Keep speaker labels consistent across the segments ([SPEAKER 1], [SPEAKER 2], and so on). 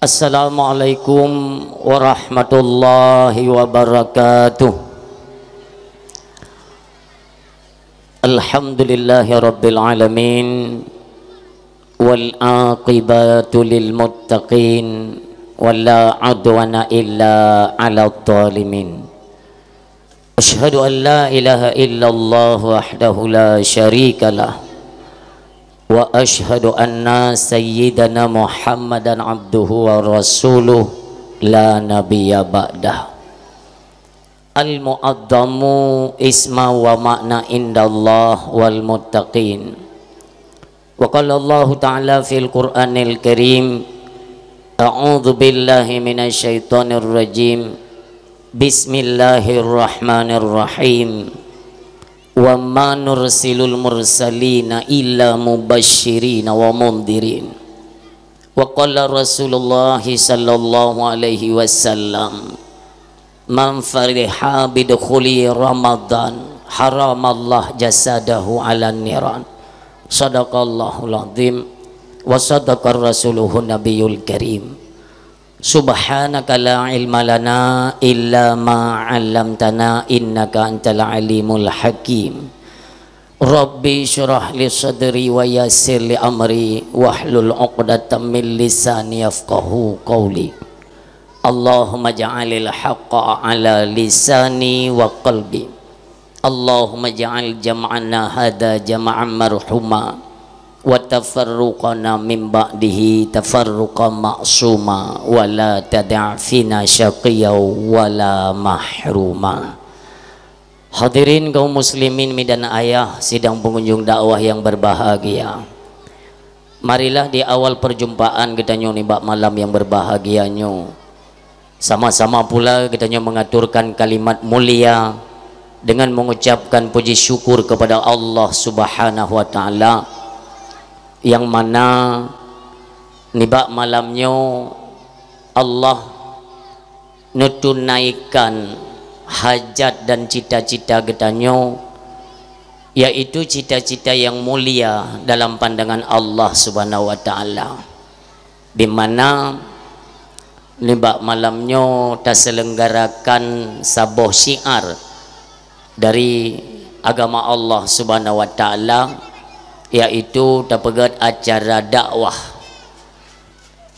[SPEAKER 1] Assalamualaikum warahmatullahi wabarakatuh. Alhamdulillahi rabbil alamin, wal aqibatu lil muttaqin, wala adwana illa 'alal zalimin. Asyhadu an la ilaha illallah wahdahu la syarikalah, wa asyhadu anna sayyidana Muhammadan abduhu wa rasuluh la nabiyya ba'dah. Al-mu'addamu isma wa makna indallah wal muttaqin. Wa qala Allah ta'ala fil Qur'anil Karim, a'udzu billahi minasy syaithanir rajim. Bismillahirrahmanirrahim. Wa ma nursilul mursalina illa mubashshirina wa mundhirin. Wa qala Rasulullah sallallahu alaihi wasallam, man fariha bidukhuli Ramadan haramallah jasadahu ala niran. Sadaqallahul azim wa sadaqar rasuluhun nabiyul karim. Subhanaka la ilma lana illa ma 'allamtana innaka antal alimul hakim. Rabbi syrah li sadri wa yassir li amri wahlul 'uqdatam min lisani yafqahu qawli. Allahumma ja'alil haqqa ala lisani wa qalbi. Allahumma ja'al jam'ana hadha jam'an marhuma wa tafarruqana min ba'dihi tafarruqan ma'suma wa la tada' fina syaqiyya wa la mahruma. Hadirin kaum muslimin dan ayah sidang pengunjung dakwah yang berbahagia, marilah di awal perjumpaan kita nyo bak malam yang berbahagianyo, sama-sama pula kita nyo mengaturkan kalimat mulia dengan mengucapkan puji syukur kepada Allah Subhanahu wa taala, yang mana nibak malamnya Allah nutunaikan hajat dan cita-cita getanyo, yaitu cita-cita yang mulia dalam pandangan Allah Subhanahu wa taala, di mana nibak malamnya terselenggarakan sebuah syiar dari agama Allah Subhanahu wa taala, yaitu terpegat acara dakwah,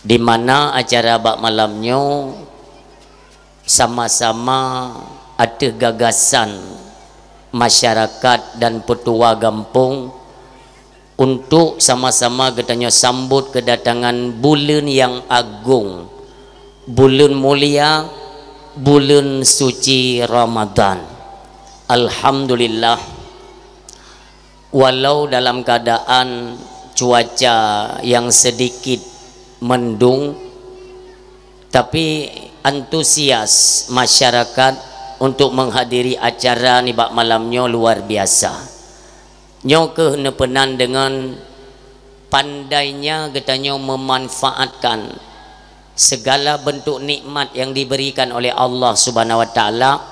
[SPEAKER 1] di mana acara bak malamnya sama-sama ada gagasan masyarakat dan petua kampung untuk sama-sama katanya sambut kedatangan bulan yang agung, bulan mulia, bulan suci Ramadan. Alhamdulillah, walau dalam keadaan cuaca yang sedikit mendung, tapi antusias masyarakat untuk menghadiri acara ni bak malamnya luar biasa. Nyo kehenepenan dengan pandainya katanya memanfaatkan segala bentuk nikmat yang diberikan oleh Allah Subhanahu wa taala,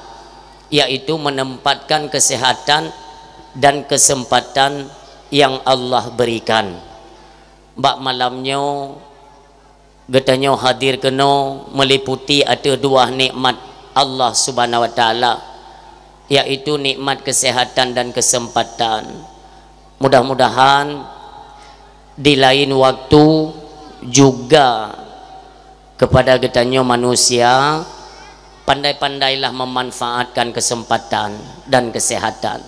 [SPEAKER 1] yaitu menempatkan kesehatan dan kesempatan yang Allah berikan. Bak malamnya getanya hadir kena meliputi ada dua nikmat Allah Subhanahu wa taala, yaitu nikmat kesehatan dan kesempatan. Mudah-mudahan di lain waktu juga kepada getanya manusia pandai-pandailah memanfaatkan kesempatan dan kesehatan,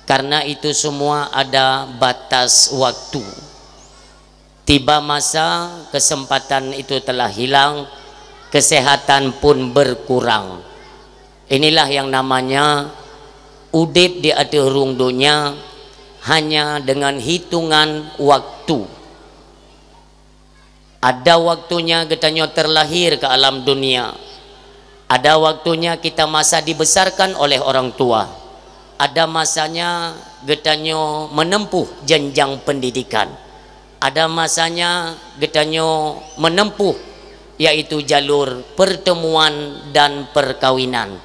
[SPEAKER 1] karena itu semua ada batas waktu. Tiba masa kesempatan itu telah hilang, kesehatan pun berkurang. Inilah yang namanya udip di atas rung dunia hanya dengan hitungan waktu. Ada waktunya katanya terlahir ke alam dunia, ada waktunya kita masa dibesarkan oleh orang tua, ada masanya getanyo menempuh jenjang pendidikan, ada masanya getanyo menempuh yaitu jalur pertemuan dan perkawinan.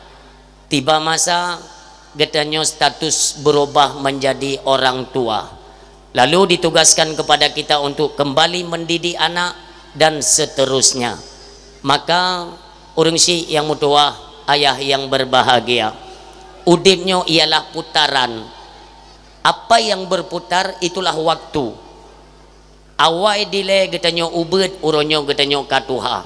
[SPEAKER 1] Tiba masa getanyo status berubah menjadi orang tua, lalu ditugaskan kepada kita untuk kembali mendidik anak, dan seterusnya. Maka orang Syekh yang mutuah, ayah yang berbahagia, udipnya ialah putaran. Apa yang berputar itulah waktu. Awai dile getanyo ubet, uronyo getanyo katuha.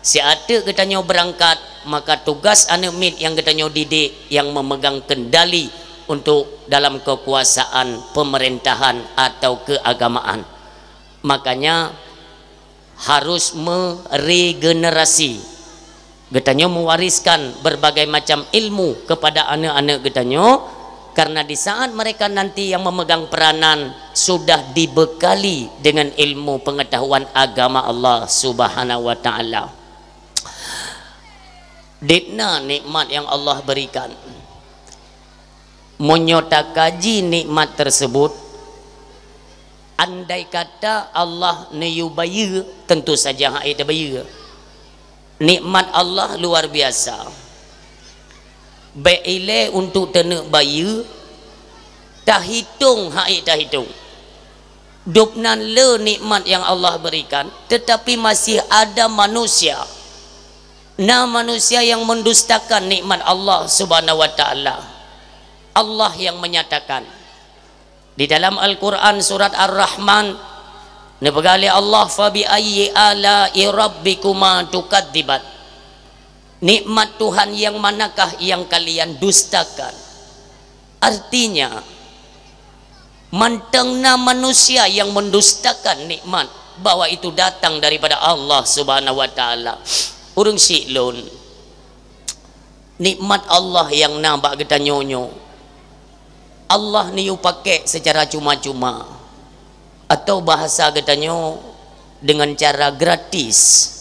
[SPEAKER 1] Si ada getanyo berangkat, maka tugas anak mit yang getanyo didik yang memegang kendali untuk dalam kekuasaan pemerintahan atau keagamaan. Makanya harus meregenerasi. Getanyo mewariskan berbagai macam ilmu kepada anak-anak getanyo, karena di saat mereka nanti yang memegang peranan sudah dibekali dengan ilmu pengetahuan agama Allah Subhanahu wa taala. Ditna nikmat yang Allah berikan, menyota kaji nikmat tersebut. Andai kata Allah neyubaya, tentu saja hak itu baya. Nikmat Allah luar biasa. Baile untuk tenek baya, tak hitung hak tak hitung. Dupnan le nikmat yang Allah berikan, tetapi masih ada manusia. Nah, manusia yang mendustakan nikmat Allah Subhanahu wa taala. Allah yang menyatakan di dalam Al-Quran surat Ar-Rahman, nebegali Allah, fa bi ayyi ala'i rabbikuma tukadziban. Nikmat Tuhan yang manakah yang kalian dustakan? Artinya mantengna manusia yang mendustakan nikmat, bahwa itu datang daripada Allah Subhanahu wa taala. Urang siklun nikmat Allah yang nampak kita nyonyo, Allah ni pakai secara cuma-cuma, atau bahasa katanya dengan cara gratis.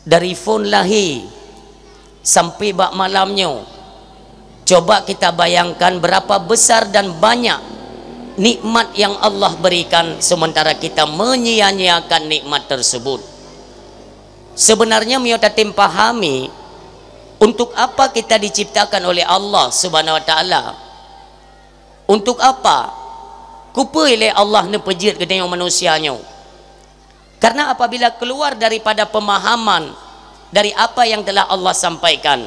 [SPEAKER 1] Dari phone lahir sampai bak malamnya, coba kita bayangkan berapa besar dan banyak nikmat yang Allah berikan, sementara kita menyia-nyiakan nikmat tersebut. Sebenarnya miota tim pahami untuk apa kita diciptakan oleh Allah Subhanahu wa taala. Untuk apa? Kupa ile Allah ne pejit ke tengok manusianya. Karena apabila keluar daripada pemahaman dari apa yang telah Allah sampaikan,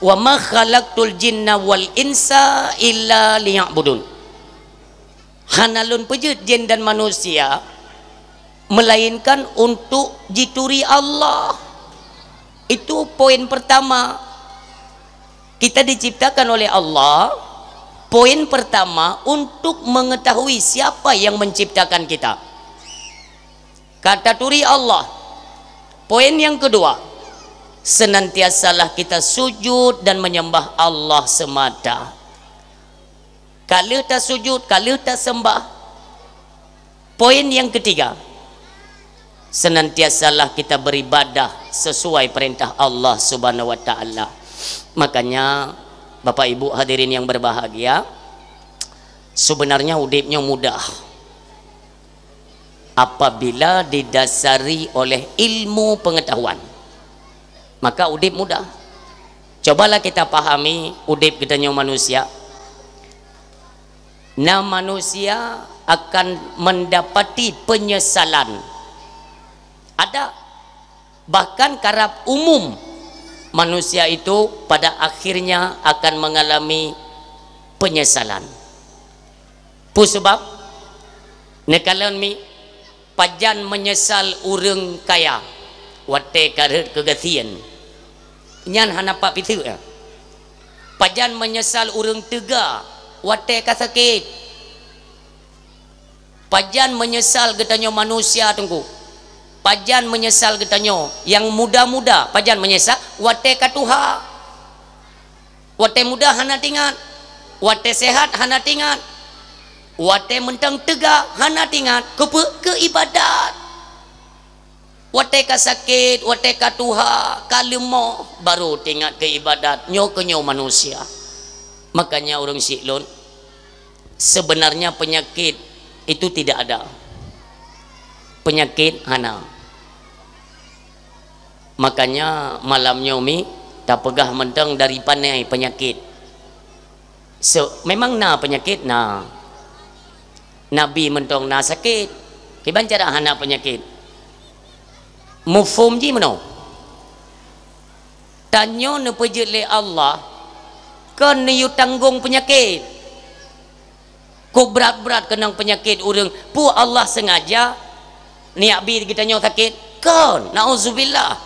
[SPEAKER 1] wa ma khalaqtul jinna wal insa illa liya'budun. Hanalun pejit jin dan manusia melainkan untuk jituri Allah. Itu poin pertama. Kita diciptakan oleh Allah, poin pertama untuk mengetahui siapa yang menciptakan kita. Kata turi Allah. Poin yang kedua, senantiasalah kita sujud dan menyembah Allah semata. Kalau tak sujud, kalau tak sembah. Poin yang ketiga, senantiasalah kita beribadah sesuai perintah Allah Subhanahu wa taala. Makanya Bapak Ibu hadirin yang berbahagia, sebenarnya udipnya mudah apabila didasari oleh ilmu pengetahuan. Maka udip mudah. Cobalah kita pahami udip kitanya manusia. Nah, manusia akan mendapati penyesalan. Ada, bahkan karab umum manusia itu pada akhirnya akan mengalami penyesalan. Sebab nekalan mi pajan menyesal urang kaya wate karet kegasian nyan hanapa pitu ya. Pajan menyesal urang tega wate kasakit. Pajan menyesal getanya manusia tunggu. Pajan menyesal getanyo yang muda-muda, pajan menyesal wate katuha, wate muda hana tingat, wate sehat hana tingat, wate mentang tega hana tingat ke ibadat, wate kasakit, wate katuha kalemo baru tingat ke ibadat nyo kenyo manusia. Makanya orang siklon, sebenarnya penyakit itu tidak ada. Penyakit hana. Makanya malam nyomi tak pegah mentang dari panai penyakit. Memang na penyakit na. Nabi mentong na sakit. Kiban cara hana penyakit. mufhum ji mana tanya ne pejut le Allah kan ne you tanggung penyakit ko berat-berat kenang penyakit urang pu Allah sengaja ni abi kita nyo sakit kan nauzubillah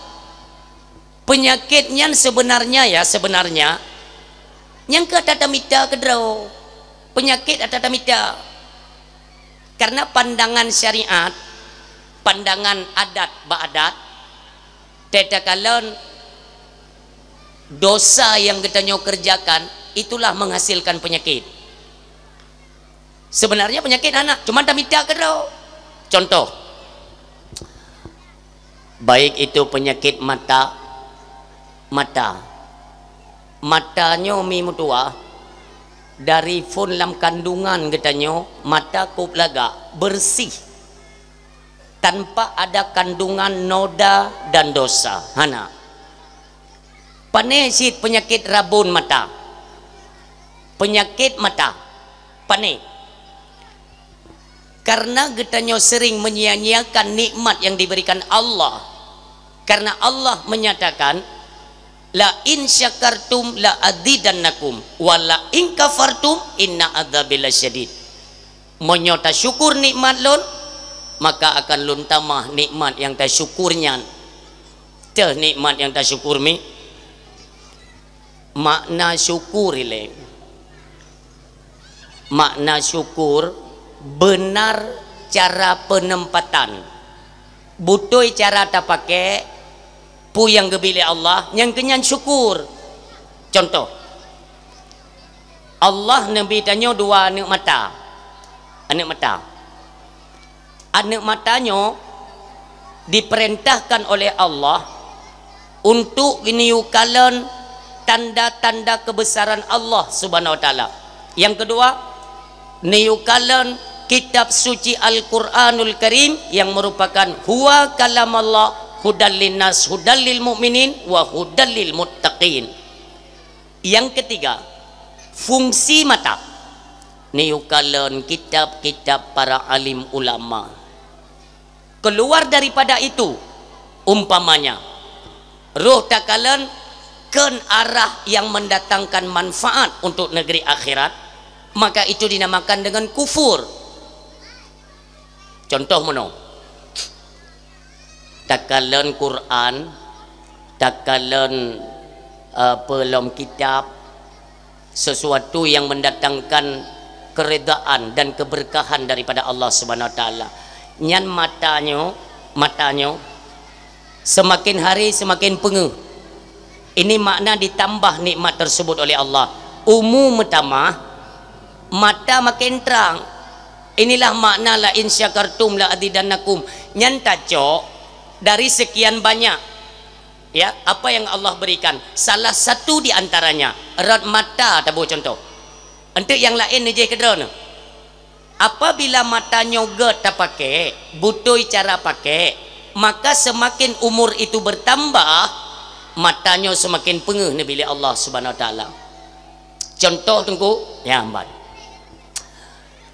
[SPEAKER 1] penyakitnya sebenarnya yang ke tatamita kedro penyakit atatamita karena pandangan syariat pandangan adat baadat tetakalan dosa yang kita nyo kerjakan itulah menghasilkan penyakit. Sebenarnya penyakit anak cuma tamita kedro contoh baik itu penyakit matanya mi mutua dari fun lam kandungan katanya mata kup laga bersih tanpa ada kandungan noda dan dosa hana panesit penyakit rabun mata penyakit mata pane karena getanyo sering menyia-nyiakan nikmat yang diberikan Allah karena Allah menyatakan la in syakartum la azidannakum wa la in kafartum inna adzabi lasyadid menyota syukur nikmat lon maka akan lun tamah nikmat yang tak syukurnya teh nikmat yang tak syukur mi makna syukur ile makna syukur benar cara penempatan butuh cara tak pakai pu yang gebili Allah yang kenyan syukur contoh Allah Nabi tanya dua anak matanya diperintahkan oleh Allah untuk meniukalan tanda-tanda kebesaran Allah subhanahu wa ta'ala yang kedua niukalan kitab suci Al-Quranul Karim yang merupakan huwa kalam Allah hudal linnas hudal lil mu'minin wa hudal lil muttaqin. Yang ketiga fungsi mata niukalan kitab-kitab para alim ulama. Keluar daripada itu umpamanya roh takalan ken arah yang mendatangkan manfaat untuk negeri akhirat maka itu dinamakan dengan kufur. Contoh mana? Takalan Quran, takalan pelom kitab, sesuatu yang mendatangkan keredaan dan keberkahan daripada Allah Subhanahu wa taala. Nyan matanya semakin hari semakin pengeh. Ini makna ditambah nikmat tersebut oleh Allah. Umum tamah mata makin terang. Inilah makna la in syakartum la azidannakum. Nyan taco dari sekian banyak ya apa yang Allah berikan, salah satu di antaranya erat mata tabu contoh. Untuk yang lain ni je kedrona. Apabila matanya get tak pakai, butuh cara pakai, maka semakin umur itu bertambah, matanya semakin pengeh ni bila Allah Subhanahu wa taala. Contoh tunggu ya ambat.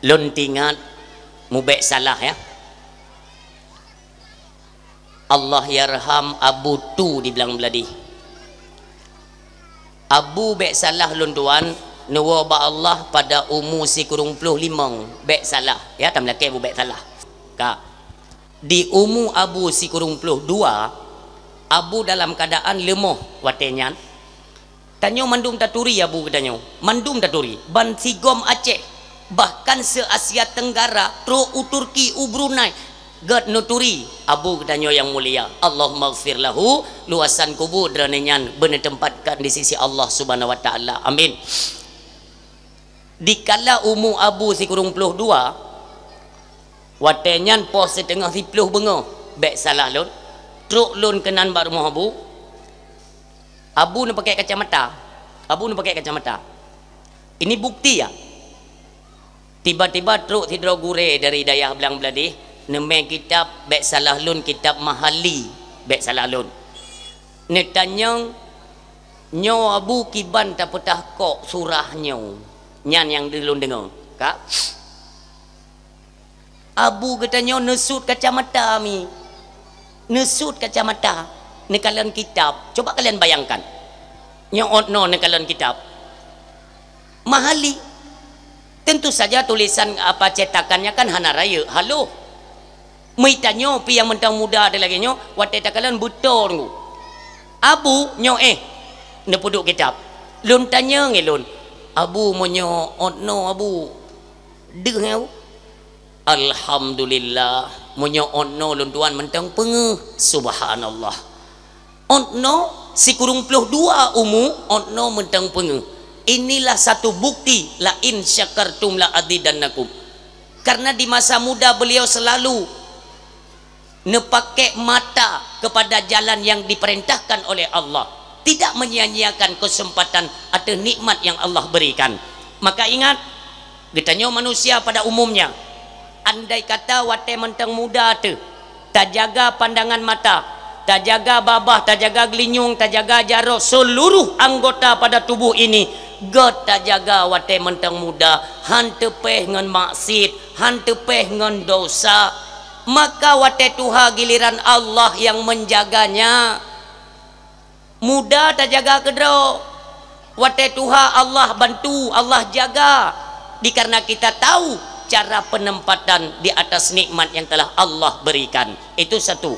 [SPEAKER 1] Lun tingat mubek salah ya. Allah yarham Abu tu di belang beladi. Abu bek salah lun tuan nuwa ba Allah pada umur si kurung puluh limang bek salah ya tam laki Abu bek salah. Kak. Di umur Abu si kurung puluh dua Abu dalam keadaan lemah watenya. Tanyo mandum taturi Abu katanya. Mandum taturi ban sigom Aceh bahkan se Asia Tenggara tro Turki Brunei gad nuturi Abu katanya yang mulia. Allahumma ighfir lahu luasan kubur dranenyan benar tempatkan di sisi Allah Subhanahu wa taala. Amin. Dikala umur Abu si kurung puluh dua watenyan pos setengah si puluh bengo bek salah lun truk lun kenan bar rumah Abu nak pakai kacamata. Abu nak pakai kacamata. Ini bukti ya. Tiba-tiba truk tidro gure dari dayah belang beladi nemeng kitab bek salah lun kitab mahali bek salah lun. Netanyang nyo Abu kiban tak petah kok surahnya. Nyan yang dilun dengar kak Abu katanya nesut kacamata mi nesut kacamata nekalan kitab. Coba kalian bayangkan. Nyotno nekalan kitab. Mahali. Tentu saja tulisan apa cetakannya kan hana raya. Halo. Meitanyo pi yang mentang muda ada lagi nyo wate takalan butor ngu. Abu nyo nepuduk kitab. Lun tanya ngelun. Abu monyo otno abu. Deh Alhamdulillah monyo onno lun tuan mentang pengeh subhanallah onno si kurung puluh dua onno mentang pengeh. Inilah satu bukti la in syakartum la azidannakum, karena di masa muda beliau selalu nepake mata kepada jalan yang diperintahkan oleh Allah, tidak menyia-nyiakan kesempatan atau nikmat yang Allah berikan. Maka ingat, ditanya manusia pada umumnya, andai kata wate mentang muda tu tak jaga pandangan mata, tak jaga babah, tak jaga gelinyung, tak jaga jarak seluruh anggota pada tubuh ini, God tak jaga wate mentang muda, hantu peh ngan maksud, hantu peh ngan dosa, maka wate tuha giliran Allah yang menjaganya. Muda tak jaga kedro, wate tuha Allah bantu, Allah jaga, dikarena kita tahu cara penempatan di atas nikmat yang telah Allah berikan. Itu satu.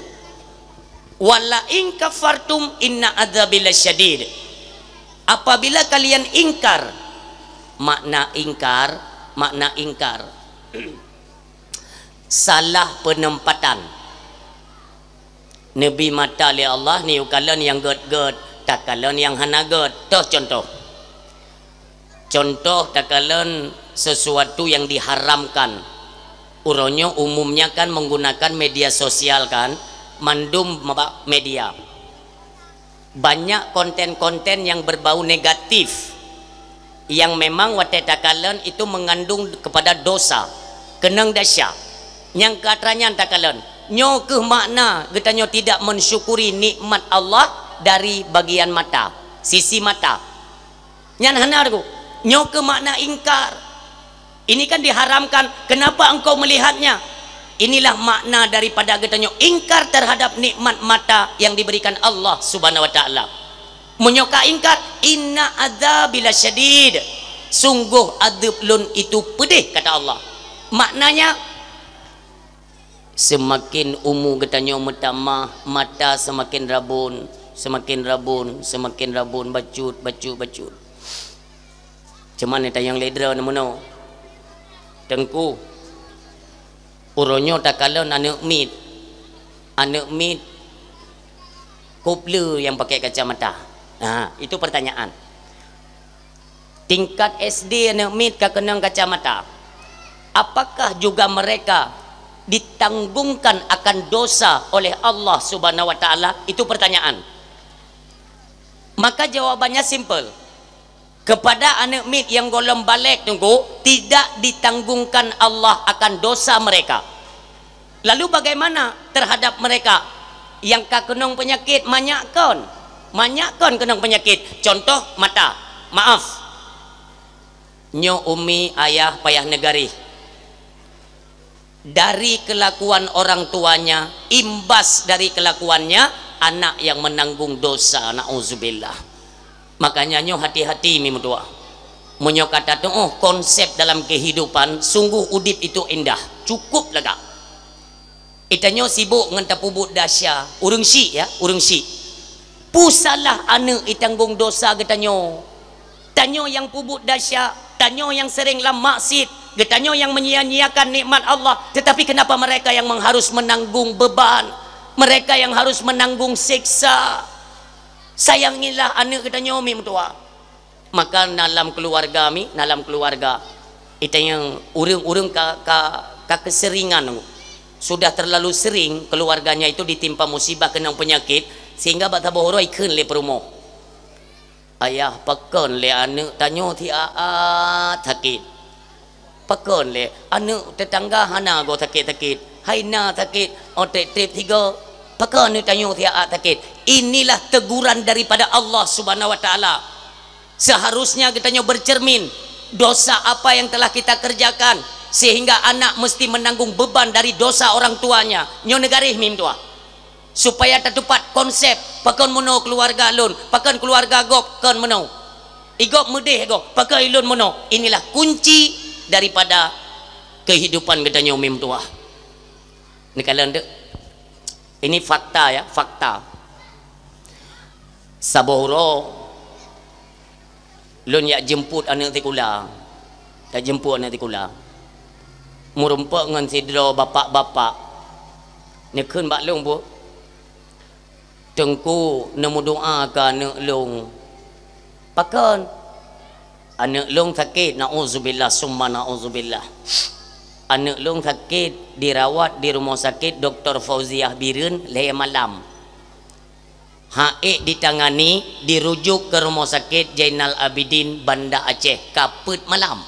[SPEAKER 1] Wala in kafartum inna adzabi lasyadid. Apabila kalian ingkar, makna ingkar salah penempatan. Nabi mata li Allah ni ukalan yang god takalan yang hana god. Toh contoh takalan sesuatu yang diharamkan. Uronyo umumnya kan menggunakan media sosial kan, mandum media. Banyak konten-konten yang berbau negatif yang memang wate takalan itu mengandung kepada dosa, kenang dasya. Yang katanya takalan nyo ke makna getanyo tidak mensyukuri nikmat Allah dari bagian mata, sisi mata. Nyan hanarku nyo ke makna ingkar. Ini kan diharamkan, kenapa engkau melihatnya? Inilah makna daripada getanyo ingkar terhadap nikmat mata yang diberikan Allah Subhanahu wa taala. Menyoka ingkar, inna adzabil syadid. Sungguh adab lun itu pedih kata Allah. Maknanya semakin umur getanyo metamah, mata semakin rabun, bacut. Cuman eta yang ledra namuno. Tengku uronyo takalon anak mit kopler yang pakai kacamata. Nah, itu pertanyaan. Tingkat SD anak mit kekenang kacamata, apakah juga mereka ditanggungkan akan dosa oleh Allah Subhanahu wa taala? Itu pertanyaan. Maka jawabannya simple. Kepada anak mit yang golong balik tunggu, tidak ditanggungkan Allah akan dosa mereka. Lalu bagaimana terhadap mereka yang kakenong penyakit? Manyakkan kenong penyakit. Contoh mata, maaf, nyo umi ayah payah negari, dari kelakuan orang tuanya, imbas dari kelakuannya anak yang menanggung dosa. Na'udzubillah. Makanya nyo hati-hati mi mutua. Menyo kata tu, oh konsep dalam kehidupan sungguh udip itu indah, cukup lega. Itanyo sibuk dengan tapubut dasya, urung si. Pusalah ane itanggung dosa getanyo. Tanyo yang pubut dasya, tanyo yang sering lam maksud, getanyo yang menyia-nyiakan nikmat Allah. Tetapi kenapa mereka yang harus menanggung beban? Mereka yang harus menanggung siksa. Sayangilah anak kita nyomi mutua. Maka dalam keluarga itu yang urung keseringan, sudah terlalu sering keluarganya itu ditimpa musibah kena penyakit sehingga bata bohoro ikun le perumo. Ayah pakon le anak tanyo ti sakit. Pakon le anak tetangga hana go sakit. Haina sakit, otek trip 3. Pakon ni tanyo ti sakit. Inilah teguran daripada Allah Subhanahu wa taala. Seharusnya kita bercermin dosa apa yang telah kita kerjakan sehingga anak mesti menanggung beban dari dosa orang tuanya. Nyo negarih mim tua. supaya terdapat konsep pakan mono keluarga lun, pakan keluarga gop kan mono igop medeh go pakai lun mono. Inilah kunci daripada kehidupan katanya umim tua. Ini kalian dek, ini fakta ya, fakta. Saboro lun yak jemput anak tikula, tak jemput anak tikula, murumpak dengan sidro bapak-bapak nekun bak long bu tengku nemu doa ke anak long pakan anak long sakit, na'udzubillah summa na'udzubillah, anak long sakit dirawat di rumah sakit Dr. Fauziah Biren leh malam, haik ditangani dirujuk ke rumah sakit Jainal Abidin Banda Aceh kaput malam.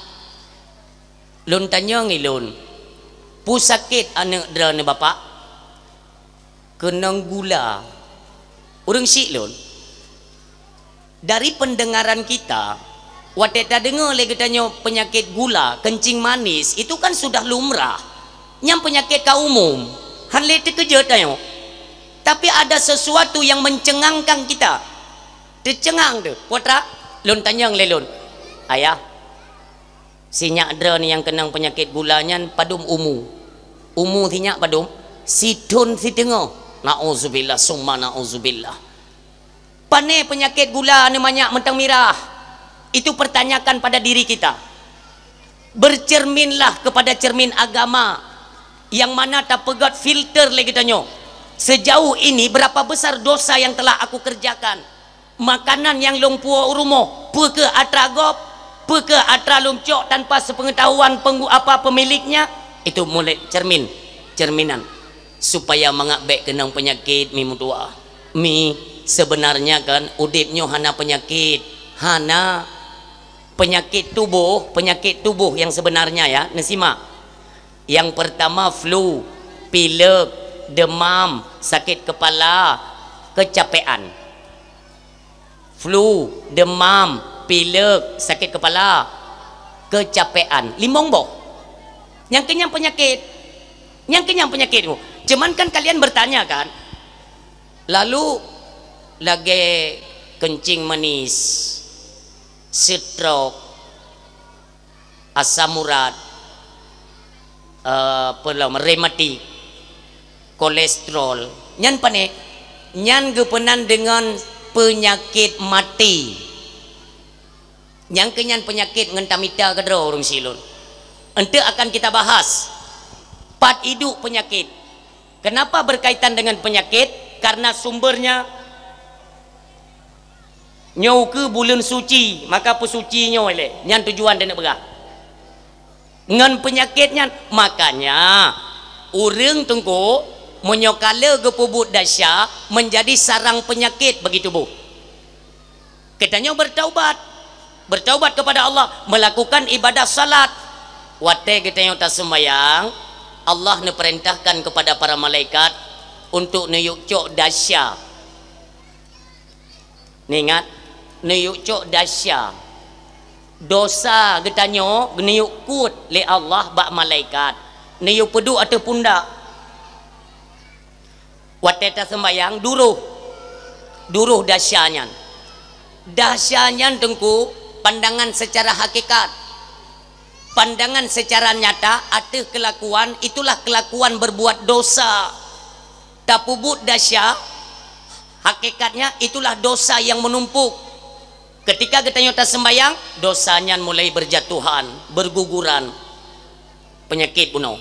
[SPEAKER 1] Lun tanya ngilun pu sakit anak dera ni bapak kenang gula urang sik lun. Dari pendengaran kita waktu kita dengar lagi tanya penyakit gula kencing manis itu kan sudah lumrah yang penyakit ka umum han le terkejut tanya. Tapi ada sesuatu yang mencengangkan kita. Tercengang tu. Putra, lun tanya lelun. Ayah, si nyak dera ni yang kenang penyakit gulanya padum umu. Umu si nyak padum. Si tun si tengah. Na'udzubillah summa na'udzubillah. Pane penyakit gula ni banyak mentang mirah. Itu pertanyakan pada diri kita. Bercerminlah kepada cermin agama. Yang mana tak pegat filter lagi tanya. Sejauh ini berapa besar dosa yang telah aku kerjakan. Makanan yang lumpuh rumah ke atragop, ke atra lumcok tanpa sepengetahuan pemiliknya. Itu mulai cerminan supaya mengabek kenang penyakit mi mutua. Mi sebenarnya kan udipnya hana penyakit, hana penyakit tubuh yang sebenarnya ya Nasima. Yang pertama flu, pilek, demam, sakit kepala, kecapean. Flu, demam, pilek, sakit kepala, kecapean. Limong boh. Yang kenyang penyakit. Yang kenyang penyakit. Cuman kan kalian bertanya kan. Lalu lagi kencing manis, stroke, asam urat, rematik, kolesterol, nyan pane nyan gepenan dengan penyakit mati, yang kenyan penyakit ngentamita kedro orang silun. Ente akan kita bahas pat hidup penyakit. Kenapa berkaitan dengan penyakit? Karena sumbernya nyau ke bulan suci, maka pesuci nyau le nyan tujuan dan berah ngan penyakitnya. Makanya urang tengku menyokala gepubut dasya menjadi sarang penyakit bagi tubuh. Katanya bertaubat kepada Allah, melakukan ibadah salat. Wate katanya tak sembayang, Allah ne perintahkan kepada para malaikat untuk neyukcok dasya. Ingat, neyukcok dasya. Dosa katanya neyuk kut le Allah bak malaikat. Neyuk pedu atau pundak. Wateta sembayang duruh dasyanya tengku pandangan secara hakikat, pandangan secara nyata atau kelakuan, itulah kelakuan berbuat dosa. Tapubut dasya hakikatnya itulah dosa yang menumpuk. Ketika kita nyata sembayang, dosanya mulai berjatuhan, berguguran, penyakit bunuh.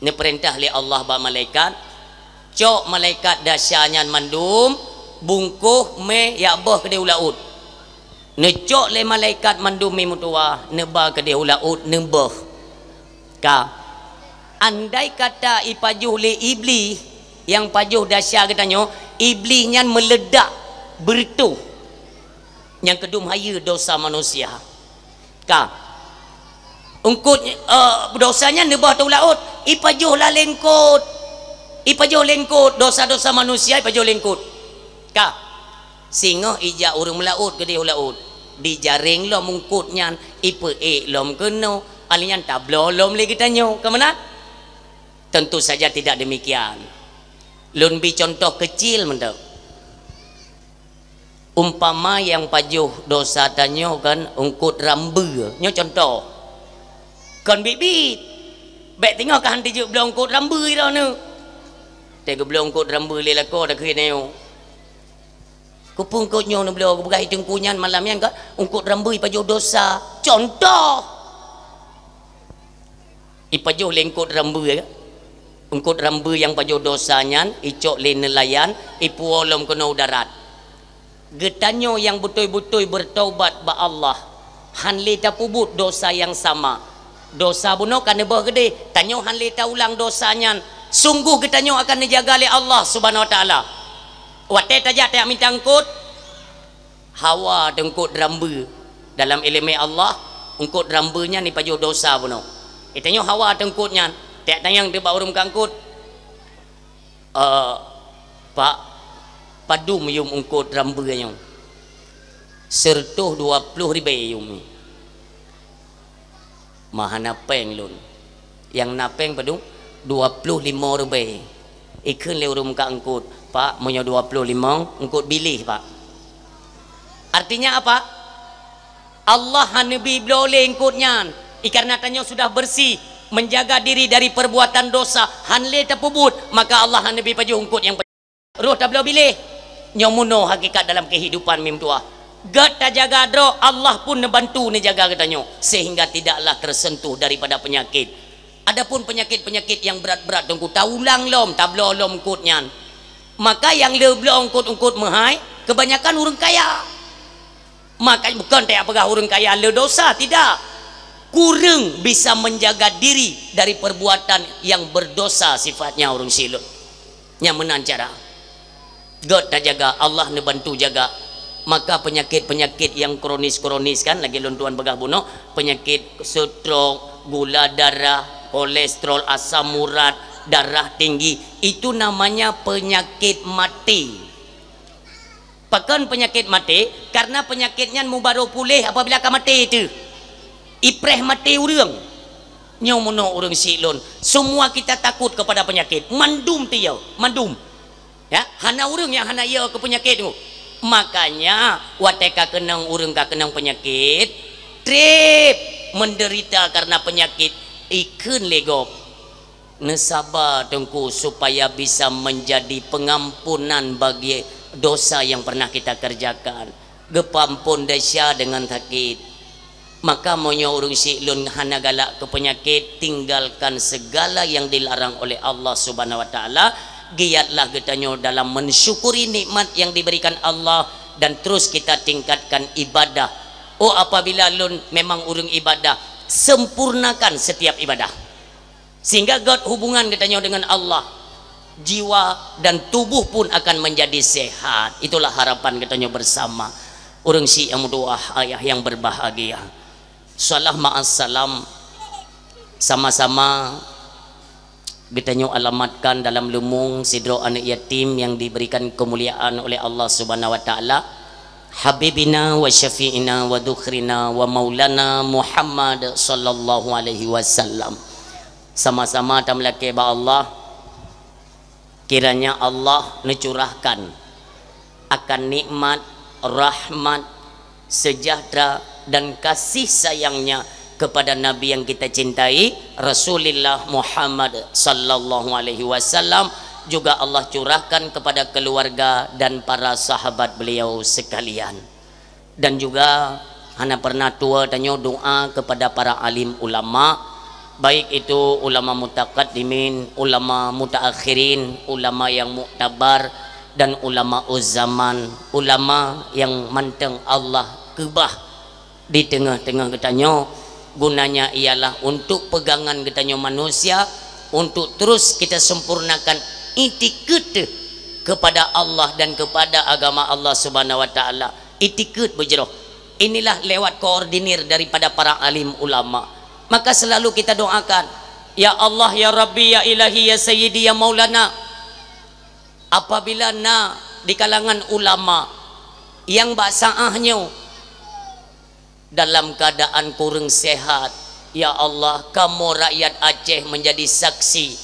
[SPEAKER 1] Ini perintah oleh Allah ba malaikat. Cok malaikat dasyanya mandum bungkuh me ya bah ke ulaud. Necok le malaikat mandum me mutua neba ke ulaud nembah. Ka andai kata ipajuh le iblis yang pajuh dasya katanya, iblisnya meledak bertuh yang kedum haya dosa manusia. Ka ungkut dosanya nebah tu laut ipajuh la lengkot. Ipajuh lengkut dosa-dosa manusia, ipajuh lengkut. Ka singa ija urang melaut ke dia laut. Dijaring lo mungkutnya ipe lom keno alian tablo lom lagi tanyo ke mana? Tentu saja tidak demikian. Lun bi contoh kecil mendak. Umpama yang pajuh dosa tanyo kan ungkut ramba, nyo contoh. Kon bibit. Baik tengok kan tijuk belum ungkut ramba dah nu. Tega belum ungkut ramba le lako dah kena. Kupung kutnyo nu belum berai tengkunyan malam yang ka ungkut ramba pajuh dosa. Contoh. Ipajuh lengkut ramba ka. Ungkut ramba yang pajuh dosanya icok le nelayan ipu olom kena darat. Getanyo yang betul-betul bertaubat ba Allah hanle ta pubut dosa yang sama dosa buno kan bah gede tanyo hanle ta ulang dosanya sungguh getanyo akan dijaga oleh Allah Subhanahu wa taala wate tajak tak minta angkut hawa dengkut ramba dalam ilmu Allah ungkut rambanya ni pajuh dosa buno itanyo hawa dengkutnya tak tanyang dia ba urung kangkut Pak padu yum ungkut rambanya sertuh 20 ribu yum maha napeng lun yang napeng padu 25 ribu ikun le urung ka angkut Pak monyo 25 ungkut bilih Pak artinya apa Allah hanabi boleh ungkutnya karena tanyo sudah bersih menjaga diri dari perbuatan dosa hanle tapubut maka Allah hanabi paju ungkut yang roh tak boleh bilih nyomuno hakikat dalam kehidupan mim tua gat tak jaga dro Allah pun nebantu ne jaga katanya sehingga tidaklah tersentuh daripada penyakit adapun penyakit-penyakit yang berat-berat tunggu taulang lom tablo lom kutnya maka yang leblo ungkut-ungkut mahai kebanyakan orang kaya maka bukan tak apakah orang kaya le dosa tidak kurang bisa menjaga diri dari perbuatan yang berdosa sifatnya orang silut yang menancara God tak jaga, Allah ne bantu jaga. Maka penyakit-penyakit yang kronis-kronis kan lagi lontuan begah bunuh, penyakit stroke, gula darah, kolesterol, asam urat, darah tinggi, itu namanya penyakit mati. Pakan penyakit mati karena penyakitnya mu baru pulih apabila ka mati itu. Ipreh mati urang. Nyomono urang silon. Semua kita takut kepada penyakit. Mandum tiau, mandum. Ya, hana urang yang hana ia ke penyakit tu. Makanya wateka kenang urang ka kenang penyakit, trip menderita karena penyakit ikun legop. Nesabar tengku supaya bisa menjadi pengampunan bagi dosa yang pernah kita kerjakan. Gepampun dasya dengan sakit. Maka monya urang silun hana galak ke penyakit, tinggalkan segala yang dilarang oleh Allah Subhanahu wa taala. Giatlah getanyo dalam mensyukuri nikmat yang diberikan Allah dan terus kita tingkatkan ibadah. Oh, apabila lun memang urung ibadah, sempurnakan setiap ibadah sehingga God hubungan getanyo dengan Allah, jiwa dan tubuh pun akan menjadi sehat. Itulah harapan getanyo bersama urang si yang doa ayah yang berbahagia. Salam ma'as salam sama-sama getanyo alamatkan dalam lumung sidro anak yatim yang diberikan kemuliaan oleh Allah Subhanahu wa taala, habibina wa syafi'ina wa dukhrina wa maulana Muhammad sallallahu alaihi wasallam. Sama-sama tamlake ba Allah, kiranya Allah mencurahkan akan nikmat, rahmat, sejahtera dan kasih sayangnya kepada Nabi yang kita cintai, Rasulullah Muhammad sallallahu alaihi wasallam. Juga Allah curahkan kepada keluarga dan para sahabat beliau sekalian. Dan juga hana pernah tua tanya doa kepada para alim ulama, baik itu ulama mutaqaddimin, ulama mutaakhirin, ulama yang muktabar dan ulama uzzaman, ulama yang manteng Allah kebah di tengah-tengah getanyo. Gunanya ialah untuk pegangan getanyo manusia, untuk terus kita sempurnakan itikad kepada Allah dan kepada agama Allah Subhanahu wa taala. Itikad berjeroh. Inilah lewat koordinir daripada para alim ulama. Maka selalu kita doakan, ya Allah, ya Rabbi, ya Ilahi, ya Sayyidi, ya Maulana. Apabila di kalangan ulama yang basaahnya dalam keadaan kurang sehat, ya Allah, kamu rakyat Aceh menjadi saksi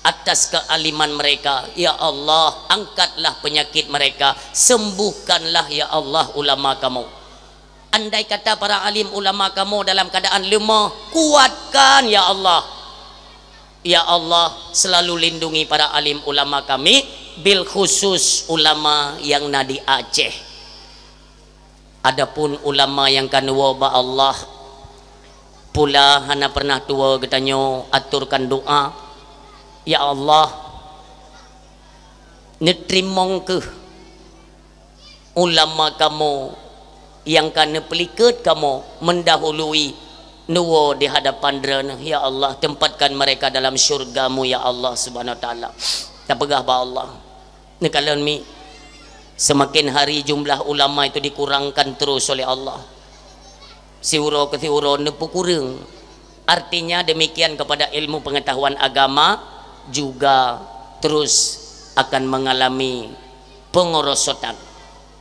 [SPEAKER 1] atas kealiman mereka. Ya Allah, angkatlah penyakit mereka, sembuhkanlah ya Allah ulama kamu. Andai kata para alim ulama kamu dalam keadaan lemah, kuatkan ya Allah. Ya Allah, selalu lindungi para alim ulama kami, bil khusus ulama yang nadi Aceh. Adapun ulama yang kanwa ba Allah pula hana pernah tua katanya aturkan doa. Ya Allah, netrimong ke ulama kamu yang kana pelikat kamu mendahului nuwa di hadapan derana. Ya Allah, tempatkan mereka dalam syurgamu ya Allah subhanahu wa ta'ala. Tak pegah ba Allah. Ni kalau mi semakin hari jumlah ulama itu dikurangkan terus oleh Allah. Siuro ke siuro nepu kurang. Artinya demikian kepada ilmu pengetahuan agama juga terus akan mengalami pengerosotan.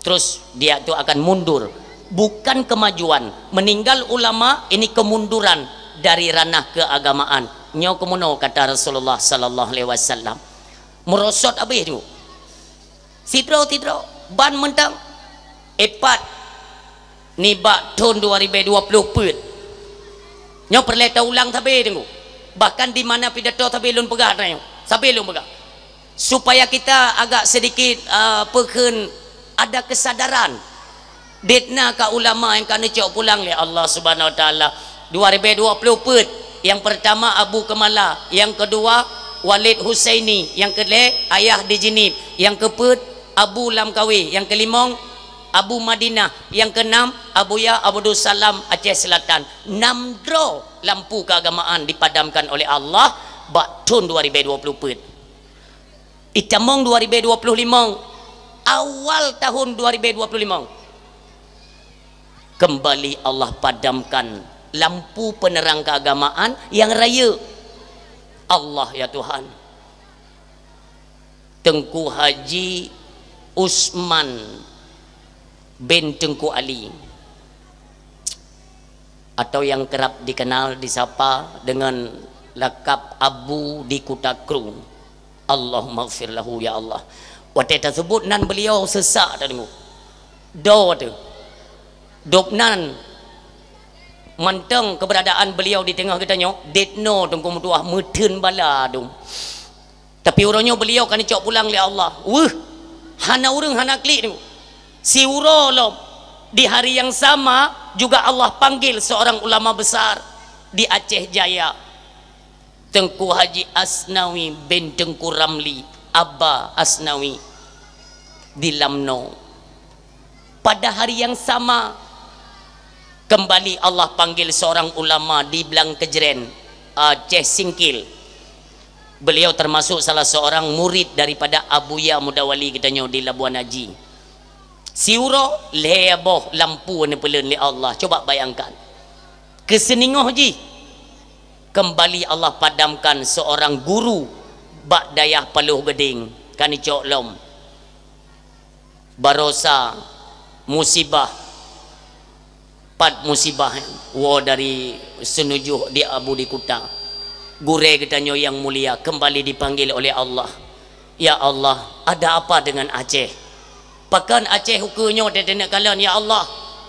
[SPEAKER 1] Terus dia itu akan mundur, bukan kemajuan. Meninggal ulama ini kemunduran dari ranah keagamaan. Nyo kemuno kata Rasulullah sallallahu alaihi wasallam. Merosot habis tu. Tidro ban mentang epat ni bak tahun 2020 put. Nyo perleta ulang tabe tengok. Bahkan di mana pidato tapi lun pegah tanya sampai lun pegah supaya kita agak sedikit peken ada kesadaran detna ka ulama yang kena cok pulang oleh Allah subhanahu wa ta'ala 2020 put. Yang pertama Abu Kemala, yang kedua Walid Husaini, yang kedua ayah di Jinib, yang keput Abu Lamkawi, yang kelimong Abu Madinah, yang keenam Abuya Abdul Salam Aceh Selatan. 6 draw lampu keagamaan dipadamkan oleh Allah bak tahun 2020 put. Itamong 2025 awal tahun 2025 kembali Allah padamkan lampu penerang keagamaan yang raya. Allah ya Tuhan, Tengku Haji Usman bin Tengku Ali, atau yang kerap dikenal disapa dengan lakap Abu di Kutakru. Allahumma gfir lahu ya Allah. Waktu tersebut nan beliau sesak tadi. Do tu dopnan manteng keberadaan beliau di tengah kita nyo detno tengku mutuah meten bala dong. Tapi orangnya beliau kan cok pulang li Allah. Hana urang hana klik tu. Si urolom di hari yang sama juga Allah panggil seorang ulama besar di Aceh Jaya, Tengku Haji Asnawi bin Tengku Ramli Abba Asnawi di Lamno. Pada hari yang sama kembali Allah panggil seorang ulama di Belang Kejeren, Aceh Singkil. Beliau termasuk salah seorang murid daripada Abuya Mudawali katanya di Labuan Haji. Siuro leboh lampu ni pelen li Allah. Coba bayangkan keseningoh ji kembali Allah padamkan seorang guru bak dayah Paluh Geding kani cok lom barosa musibah pat musibah dari senujuh di Abu di Kuta. Gure katanya yang mulia kembali dipanggil oleh Allah. Ya Allah, ada apa dengan Aceh? Pakan Aceh hukunya dan nekalan ya Allah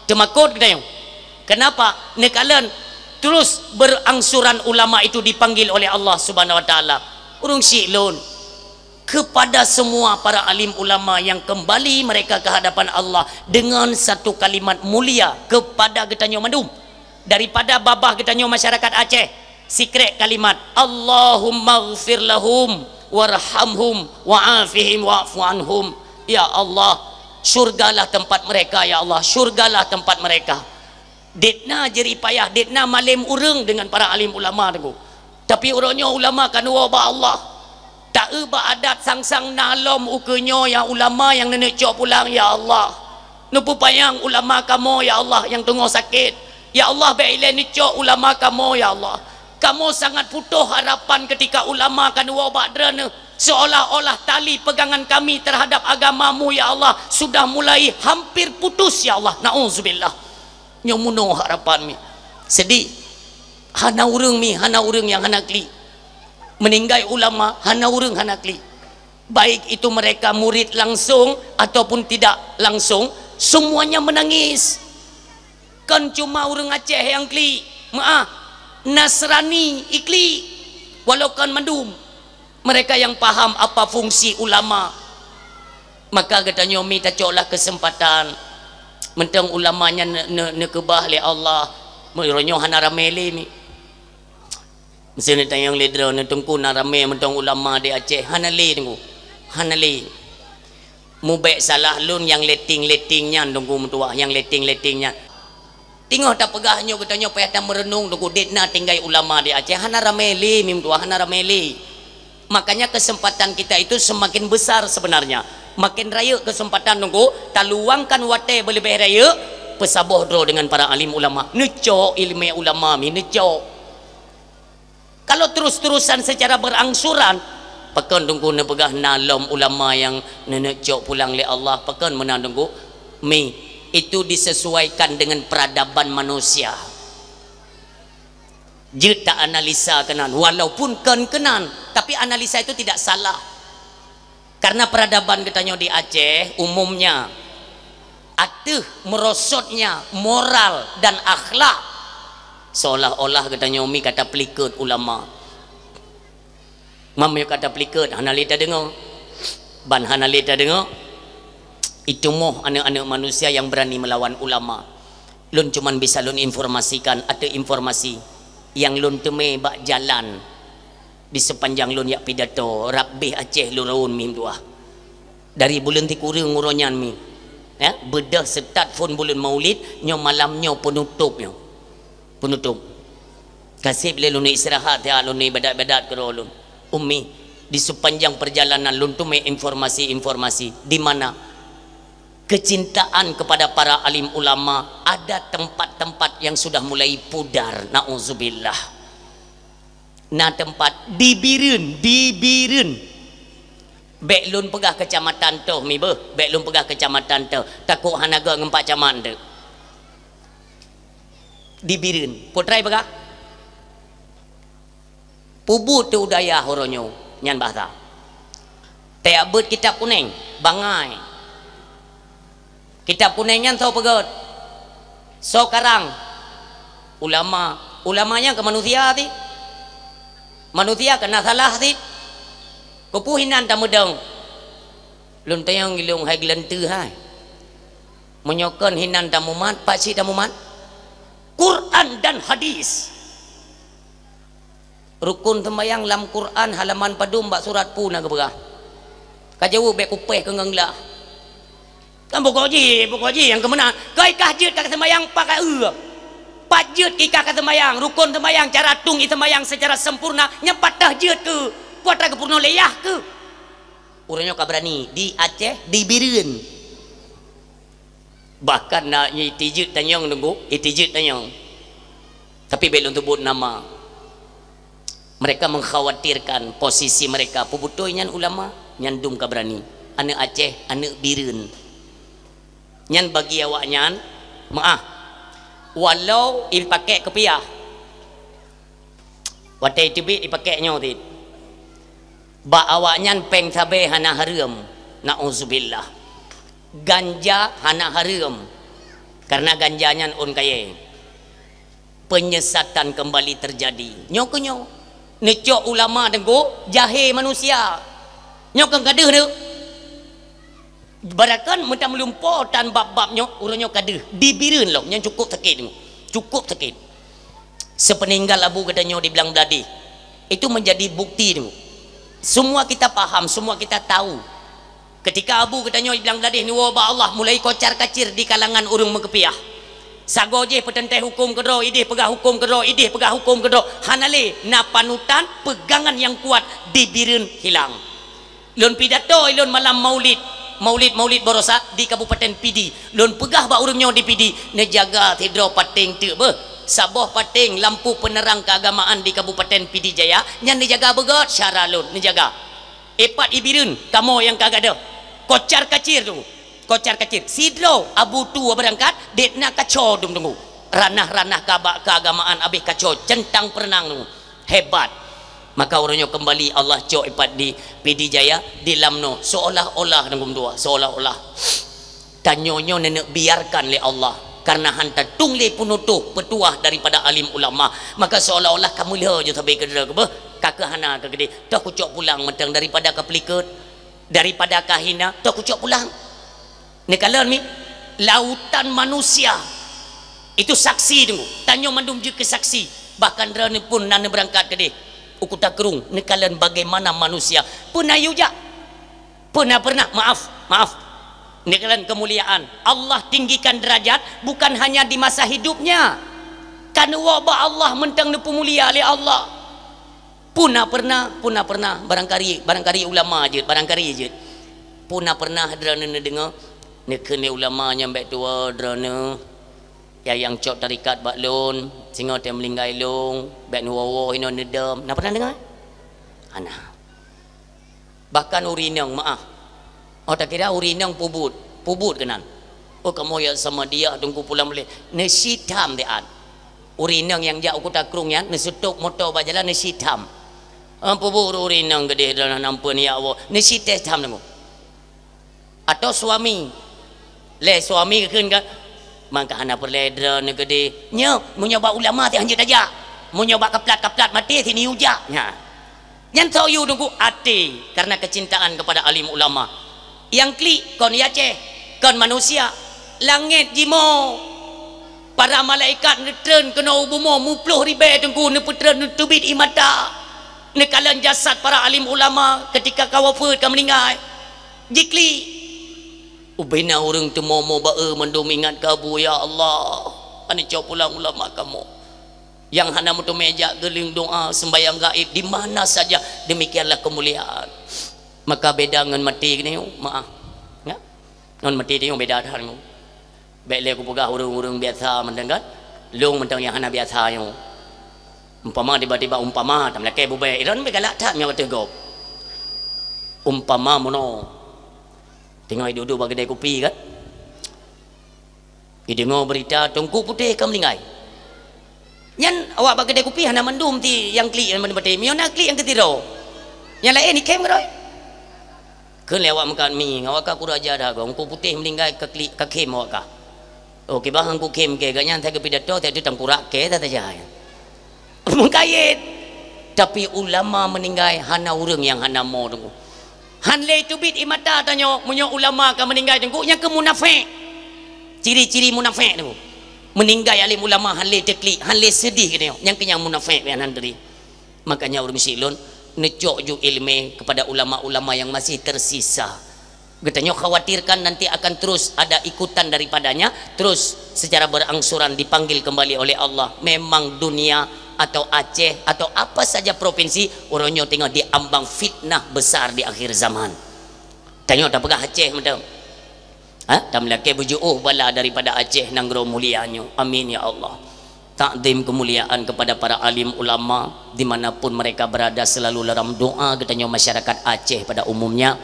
[SPEAKER 1] temakut katanya. Kenapa nekalan terus berangsuran ulama itu dipanggil oleh Allah subhanahu wa ta'ala. Urung syi'lun kepada semua para alim ulama yang kembali mereka ke hadapan Allah dengan satu kalimat mulia kepada getanyo mandum daripada babah getanyo masyarakat Aceh. Secret kalimat Allahumma gfir lahum warhamhum wa'afihim wa'fu anhum. Ya Allah, syurgalah tempat mereka ya Allah, syurgalah tempat mereka. Detna jeri payah, detna malim urang dengan para alim ulama tu. Tapi orangnya ulama kan ba Allah. Tak ba adat sang-sang nalom ukenyo yang ulama yang nenek cok pulang ya Allah. Nupu payang ulama kamu ya Allah yang tengah sakit. Ya Allah bailen ni cok ulama kamu ya Allah. Kamu sangat putus harapan ketika ulama kan ba drana. Seolah-olah tali pegangan kami terhadap agamamu ya Allah sudah mulai hampir putus ya Allah. Na'udzubillah. Nyomuno harapan mi sedih hana urang mi hana urang yang hana kli meninggal ulama hana urang hana kli, baik itu mereka murid langsung ataupun tidak langsung, semuanya menangis. Kan cuma orang Aceh yang kli, Nasrani ikli, walau kan mandum, mereka yang paham apa fungsi ulama. Maka katanya mi tacoklah kesempatan mentang ulamanya ne kebah le Allah meronyo hana ramele ni. Mesti ni tayang ledra ne tengku na rame mentang ulama di Aceh hana le tengku. Hana le. Mu baik salah lun yang leting-letingnya tengku mentua yang leting-letingnya. Tengok tak pegahnya katanya payah tak merenung tengku detna tinggal ulama di Aceh hana ramele mi mentua hana ramele. Makanya kesempatan kita itu semakin besar sebenarnya. Makin raya kesempatan tunggu taluangkan wate berlebih raya pesaboh dro dengan para alim ulama necok ilmu ulama mi necok. Kalau terus-terusan secara berangsuran pekan tunggu ne pegah nalom ulama yang necok pulang le Allah pekan menang tunggu mi itu disesuaikan dengan peradaban manusia. Je tak analisa kenan walaupun kenan tapi analisa itu tidak salah. Karena peradaban katanya di Aceh umumnya atuh merosotnya moral dan akhlak seolah-olah katanya umi kata pelikat ulama. Mami kata pelikat hanalita dengar. Ban hanalita dengar. Itu moh anak-anak manusia yang berani melawan ulama. Lun cuman bisa lun informasikan atau informasi yang lun temui bak jalan di sepanjang lun yak pidato Rabbih Aceh lurun mim dua dari bulan ti kurang nguronyan mi ya bedah start phone bulan maulid nyo malamnya penutup kasih bila lun istirahat ya lun ibadat-ibadat ke lun ummi di sepanjang perjalanan lun tu informasi-informasi di mana kecintaan kepada para alim ulama ada tempat-tempat yang sudah mulai pudar nauzubillah. Nah tempat dibirin bek lun pegah kecamatan tu mi bek lun pegah kecamatan tu takut hanaga ngempak caman tu dibirin potrai pegah pubut tu udaya horonyo nyan bahasa tak bet kitab kuning bangai kitab kuning nyan tahu pegot so karang ulamanya ke manusia ti manusia kena salah ti kepuhinan tak mudang lun tayang gilung hai gelentu hai menyokan hinan tak mumat pakcik tak mumat Quran dan hadis rukun sembayang lam Quran halaman padum bak surat puna ke berah kajawu bek kupeh ke ngenglah kan pokok ji yang kemenang kai kahjut kat sembayang pakai pajut kika ke sembayang rukun sembayang cara tung sembayang secara sempurna nyepat tahjud ke buat raga purno leyah ke urangnya kabrani di Aceh dibirin bahkan nak itijud tanyong nunggu itijud tanyong tapi belum sebut nama mereka mengkhawatirkan posisi mereka pubutoy nyan ulama nyan dum kabrani anak Aceh anak birin nyan bagi awak nyan maaf walau il pakai kepiah watai tibit dipakainya ti ba awaknya peng sabe hana haram nauzubillah ganja hana haram karena ganjanya on kaya penyesatan kembali terjadi nyokonyo necok ulama dengko jahil manusia nyokong kaduh tu barakan mentang melumpuhkan bab-babnya urangnya kaduh dibirin loh yang cukup sakit sepeninggal abu katanya dibilang beladi itu menjadi bukti tu semua kita paham semua kita tahu ketika abu katanya dibilang beladi ni wabah Allah mulai kocar kacir di kalangan urung mengepiah sagoje petentai hukum kedro idih pegah hukum kedro hanale na panutan pegangan yang kuat dibirin hilang lun pidato lun malam maulid borosa di Kabupaten Pidi lun pegah ba urangnya di Pidi ne jaga tidro pating tu saboh pating lampu penerang keagamaan di Kabupaten Pidi Jaya nyan dijaga begot syara lun dijaga epat ibirun kamu yang kagak ada kocar kacir sidro abu tu berangkat detna kacau tunggu ranah-ranah keagamaan abih kacau centang perenang tu hebat Maka orangnya kembali Allah cok ipat di PD Jaya di lamno seolah-olah nangum dua seolah-olah tanyonyo nenek biarkan le Allah karena hanta tungle penutuh petuah daripada alim ulama, maka seolah-olah kamu lihat je sampai ke dera ke bah kakak hana ke gede dah kucok pulang mentang daripada kapliket daripada kahina dah kucok pulang ni kala ni lautan manusia itu saksi tunggu tanyo mandum je ke saksi bahkan dera ni pun nana berangkat ke deh ukuta kerung nekalan bagaimana manusia pernah yuja pernah maaf nekalan kemuliaan Allah tinggikan derajat bukan hanya di masa hidupnya karena wabah Allah mentang nepu mulia oleh Allah pernah barangkali ulama je pernah derana dengar nekene ulama nyambe tua derana yang cok tarikat baklon singa tem melinggai long bek nuwo hino nedam nak pernah dengar ana bahkan urinang maaf tak kira urinang pubut kenan kamu ya sama dia tunggu pulang boleh nesitam deat urinang yang jauh kota krung ya nesutuk motor bajalan nesitam pubut urinang gede dalam nampan ya Allah nesitam dengu atau suami kekan kan maka hana perledra negede nya menyoba ulama teh hanjut aja menyoba kaplat mati sini ujak nya nyan tahu you nunggu ati karena kecintaan kepada alim ulama yang klik kon yace kon manusia langit jimo para malaikat netren kena ubumo mupluh ribe tengku neputren tubit imata nekalan jasad para alim ulama ketika kawafat ka meninggal jikli ubina orang tu mau bae mendum ingat kabu ya Allah ani cau pulang ulama kamu yang hana mutu meja geling doa sembahyang gaib di mana saja demikianlah kemuliaan maka beda ngan mati ni maaf ya ngan mati ni beda dah ni baik le aku pegah urang-urang biasa mendengar long mentang yang hana biasa yang umpama tiba-tiba umpama tam leke bubai iran begalak tak nya tegop umpama mono tengok duduk bagi kedai kopi kan dengar berita tungku putih ke melinggai nyan awak bagi kedai kopi hana mendum ti yang klik yang mendem mion nak klik yang ketiro yang lain ni kem keroi ke lewat makan mi awak ka kuraja dah gong ku putih melinggai ke klik ke kem awak ka okey bahang ku kem ke ganyan tak ke pidato tak tu tangkurak ke tak saja mengkait tapi ulama meninggai hana urang yang hana mau tunggu hanle tubit imata tanyo munyo ulama ka meninggal tengku yang ke munafik ciri-ciri munafik tu meninggal alim ulama hanle teklik hanle sedih kena yang kenyang munafik yang handri makanya urang silun necok ju ilmu kepada ulama-ulama yang masih tersisa katanya khawatirkan nanti akan terus ada ikutan daripadanya terus secara berangsuran dipanggil kembali oleh Allah memang dunia atau Aceh atau apa saja provinsi orangnya tengok diambang fitnah besar di akhir zaman tengok tak pegah Aceh macam tam laki bujuh bala daripada Aceh nanggro mulianya amin ya Allah takdim kemuliaan kepada para alim ulama dimanapun mereka berada selalu dalam doa katanya masyarakat Aceh pada umumnya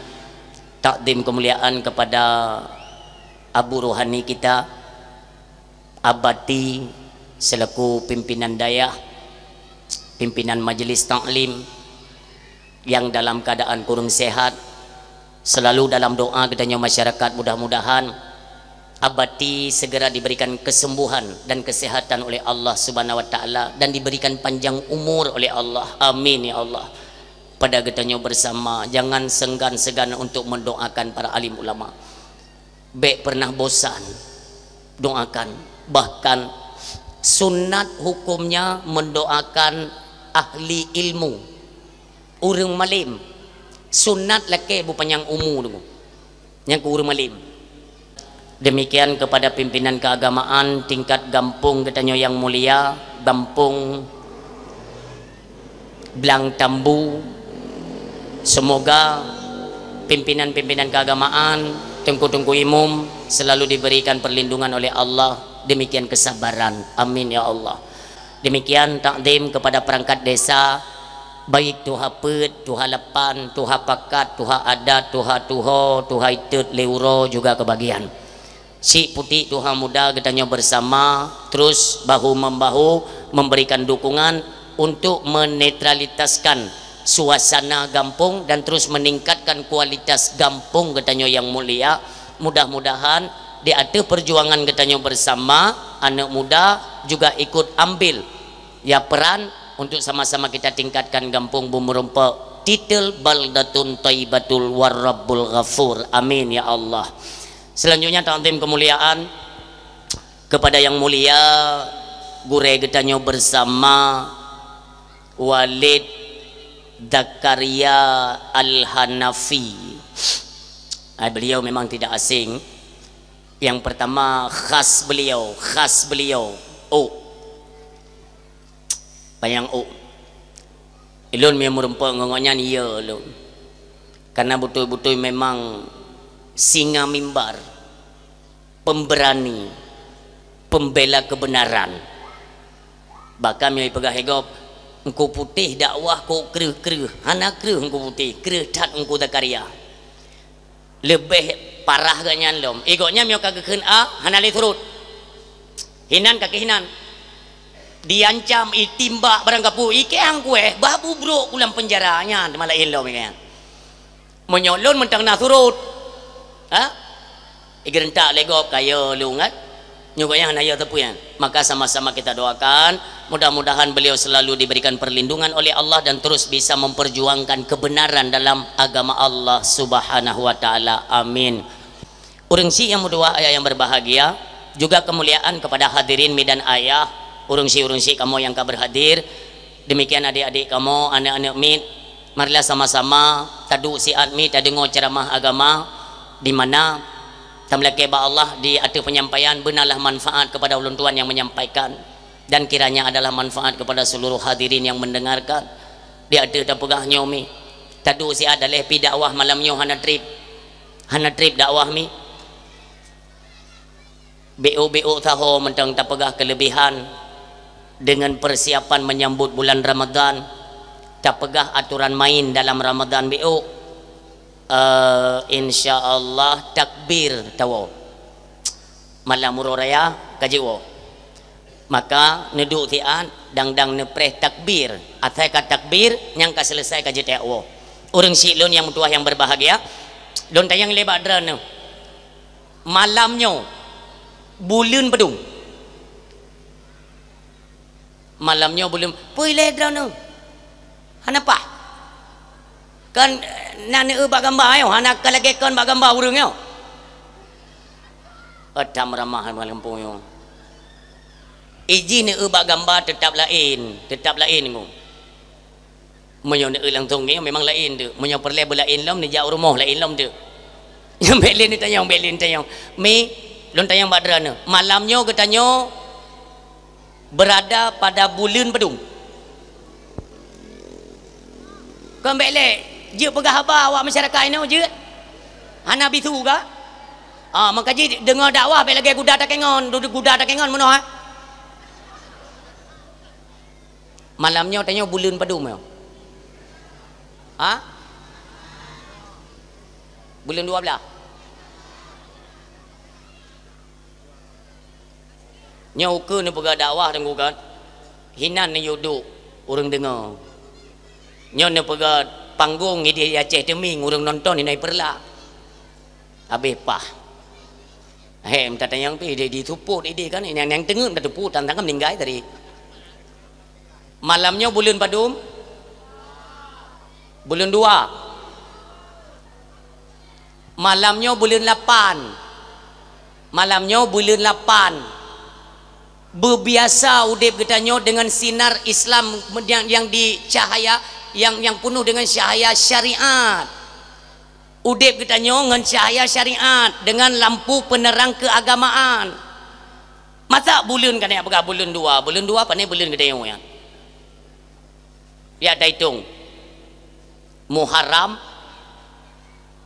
[SPEAKER 1] takdim kemuliaan kepada Abu Rohani kita Abati selaku pimpinan dayah pimpinan majelis taklim yang dalam keadaan kurang sehat selalu dalam doa katanya masyarakat mudah-mudahan Abati segera diberikan kesembuhan dan kesehatan oleh Allah Subhanahu wa taala dan diberikan panjang umur oleh Allah amin ya Allah pada katanya bersama jangan segan-segan untuk mendoakan para alim ulama baik pernah bosan doakan bahkan sunat hukumnya mendoakan ahli ilmu urang malim sunat laki bu panjang umur tu yang ke urang malim demikian kepada pimpinan keagamaan tingkat gampung katanya yang mulia gampung Blang Tambu semoga pimpinan-pimpinan keagamaan tengku-tengku imum selalu diberikan perlindungan oleh Allah demikian kesabaran amin ya Allah demikian takdim kepada perangkat desa baik tuha pet, tuha lepan, tuha pakat, tuha adat, tuha tuho, tuha itut, leuro juga kebagian si putih tuha muda katanya bersama terus bahu membahu memberikan dukungan untuk menetralitaskan suasana kampung dan terus meningkatkan kualitas kampung katanya yang mulia. Mudah-mudahan di ada perjuangan katanya bersama anak muda juga ikut ambil ya peran untuk sama-sama kita tingkatkan kampung Bumurempa titel baldatun thayyibatul warabbul ghafur. Amin ya Allah. Selanjutnya ta'zim kemuliaan kepada yang mulia gure katanya bersama Walid Zakaria Al-Hanafi. Beliau memang tidak asing. Yang pertama khas beliau bayang ilun yang merempak ngongoknya ni ya ilun, karena betul-betul memang singa mimbar, pemberani, pembela kebenaran. Bahkan mai pegah hegop engkau putih dakwah kau kereh hana kereh engkau putih kereh tat engkau Zakaria lebih parah gaknya lom igoknya mio kagekun hana le turut hinan kaki hinan diancam itimbak barang kapu ikeang kue babu bro ulang penjaranya malah ilom kan menyolon mentang na turut igerentak legop kaya lungat nyuganya hana ya tepuyan. Maka sama-sama kita doakan mudah-mudahan beliau selalu diberikan perlindungan oleh Allah dan terus bisa memperjuangkan kebenaran dalam agama Allah Subhanahu wa taala. Amin. Urang si yang mudua ayah yang berbahagia, juga kemuliaan kepada hadirin mi dan ayah, urang si kamu yang berhadir. Demikian adik-adik kamu, anak-anak mi, marilah sama-sama tadu siat mi tadengo ceramah agama di mana tamlake ba Allah di atas penyampaian benarlah manfaat kepada ulun tuan yang menyampaikan dan kiranya adalah manfaat kepada seluruh hadirin yang mendengarkan. Di atas tapegah nyomi tadu si adalah pi dakwah malam nyo hana trip dakwah mi BO taho mentang tapegah kelebihan dengan persiapan menyambut bulan Ramadan, tapegah aturan main dalam Ramadan BO. Insyaallah takbir tawo malam muroraya kajiwo maka neduk tian dang nepreh takbir atai ka takbir yang ka selesai kaji tawo urang silun yang mutuah yang berbahagia don tayang lebat drana malamnya bulan pedung malamnya bulan pui le drana hanapa kan nane bak gambar yo anak kalagekan bak gambar urang yo atam ramah malam pun yo izin bak gambar tetap lain ngo menyo ne langsung ni memang lain tu menyo perle belain lom ni jauh rumah lain lom tu yang belin tayang mi lon tayang badrana malamnya katanya berada pada bulan pedung kan belek je pegah apa awak masyarakat ini je hana bisu ka makaji dengar dakwah pe lagi guda tak kengon mono malamnya tanya bulan padum bulan 12 nyau ke ni pegah dakwah tengok kan hinan ni yuduk orang dengar nyau ni pegah panggung ni di Aceh Teming orang nonton ni naik perla habis pah minta tanya pi dia dituput ide kan yang tengah dah tuput tantang meninggal tadi malamnya bulan padum bulan 2 malamnya bulan 8 berbiasa udip katanya dengan sinar Islam yang dicahaya yang penuh dengan cahaya syariat udip katanya dengan cahaya syariat dengan lampu penerang keagamaan masa bulan kan ya pegah bulan 2 apa ni bulan katanya ya dah hitung Muharram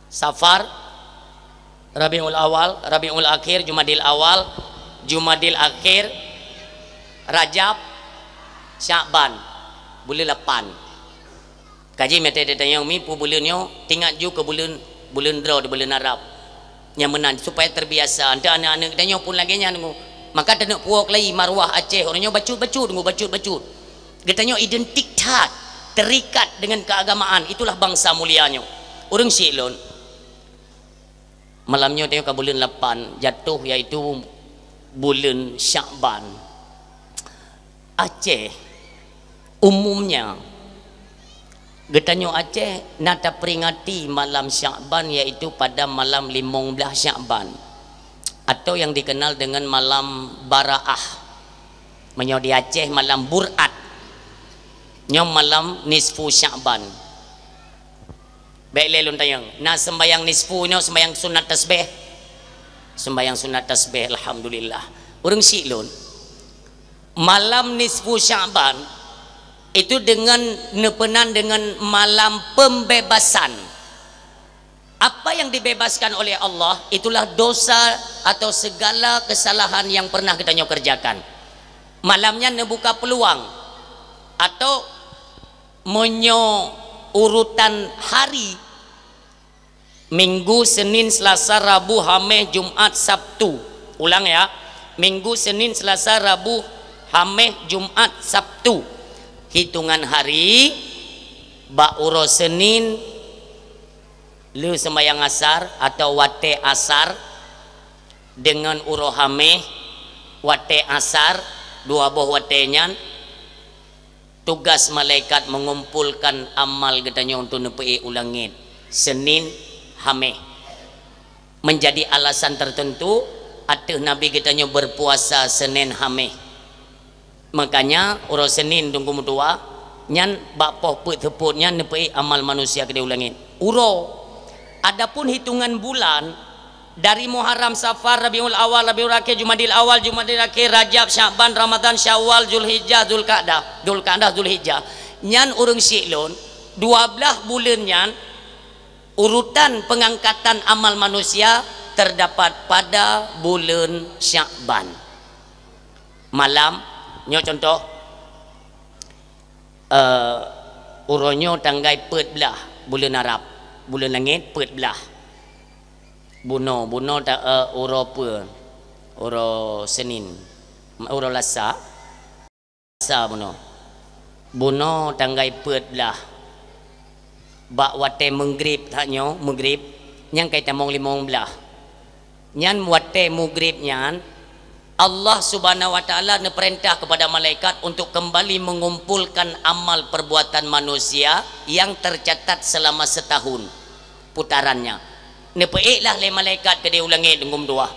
[SPEAKER 1] Safar Rabiul Awal Rabiul Akhir Jumadil Awal Jumadil Akhir Rajab Sya'ban bulan 8 kaji mete tanya mi pu bulannya tinggal ju ke bulan draw di bulan Arab yang menan supaya terbiasa anda anak-anak tanya pun lagi nya maka tak puak lagi marwah Aceh orangnya bacut dia tanya identik tat terikat dengan keagamaan. Itulah bangsa mulianya. Orang Syilon malamnya tengok ke bulan 8 jatuh, iaitu bulan Syakban. Aceh umumnya getanyo Aceh nata peringati malam Syakban, iaitu pada malam 15 Syakban, atau yang dikenal dengan malam Baraah. Menyo di Aceh malam Burat, nyom malam nisfu Syakban. Baik lelun tayang na sembayang nisfu nyo sembayang sunat tasbih, sembayang sunat tasbih. Alhamdulillah. Orang Syilon malam nisfu Syakban itu dengan nepenan dengan malam pembebasan. Apa yang dibebaskan oleh Allah itulah dosa atau segala kesalahan yang pernah kita kerjakan. Malamnya nebuka peluang atau menyo urutan hari Minggu, Senin, Selasa, Rabu, Khamis, Jumat, Sabtu. Ulang ya. Minggu, Senin, Selasa, Rabu, Khamis, Jumat, Sabtu. Hitungan hari Ba'uro Senin lu sembahyang asar atau wate asar dengan uro Khamis wate asar, dua buah watenya. Tugas malaikat mengumpulkan amal katanya untuk nepei ulangit Senin Khamis. Menjadi alasan tertentu atau Nabi katanya berpuasa Senin Khamis. Makanya uro Senin tunggu mutua nyan bapoh put teputnya nepei amal manusia ke ulangit. Uro adapun hitungan bulan dari Muharram, Safar, Rabiul Awal, Rabiul Akhir, Jumadil Awal, Jumadil Akhir, Rajab, Sya'ban, Ramadan, Syawal, Zulhijjah, Zulqa'dah, Zulhijjah. Nyan urang Syilon 12 bulan nyan urutan pengangkatan amal manusia terdapat pada bulan Sya'ban. Malam nyo contoh uronyo tanggai pet belah bulan Arab, bulan langit pet belah. Buno tak uro apa? Uro Senin, uro Lasa buno tanggai pet belah. Bak wate menggrib taknyo menggrib nyang kaitan mong limong belah. Nyan wate menggrib nyan Allah Subhanahu wa taala neperintah kepada malaikat untuk kembali mengumpulkan amal perbuatan manusia yang tercatat selama setahun putarannya. Nepeiklah le malaikat ke dia ulangit dengum dua.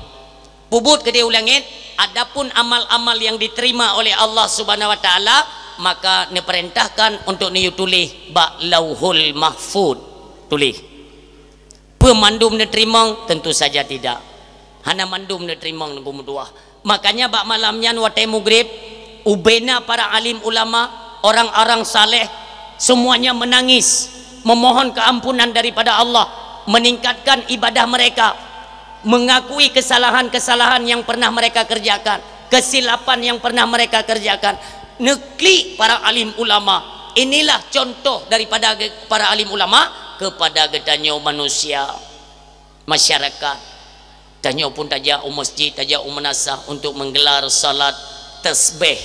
[SPEAKER 1] Pubut ke dia ulangit, adapun amal-amal yang diterima oleh Allah Subhanahu wa taala maka neperintahkan untuk niu tulis bak Lauhul Mahfud. Tulis. Pemandum neterima tentu saja tidak. Hana mandum neterima dengum dua. Makanya bak malamnya wate maghrib ubena para alim ulama, orang-orang saleh semuanya menangis memohon keampunan daripada Allah, meningkatkan ibadah mereka, mengakui kesalahan-kesalahan yang pernah mereka kerjakan, kesilapan yang pernah mereka kerjakan. Nekli para alim ulama. Inilah contoh daripada para alim ulama kepada getanyo manusia, masyarakat. Tanyo pun tajak masjid, tajak menasah untuk menggelar salat tasbih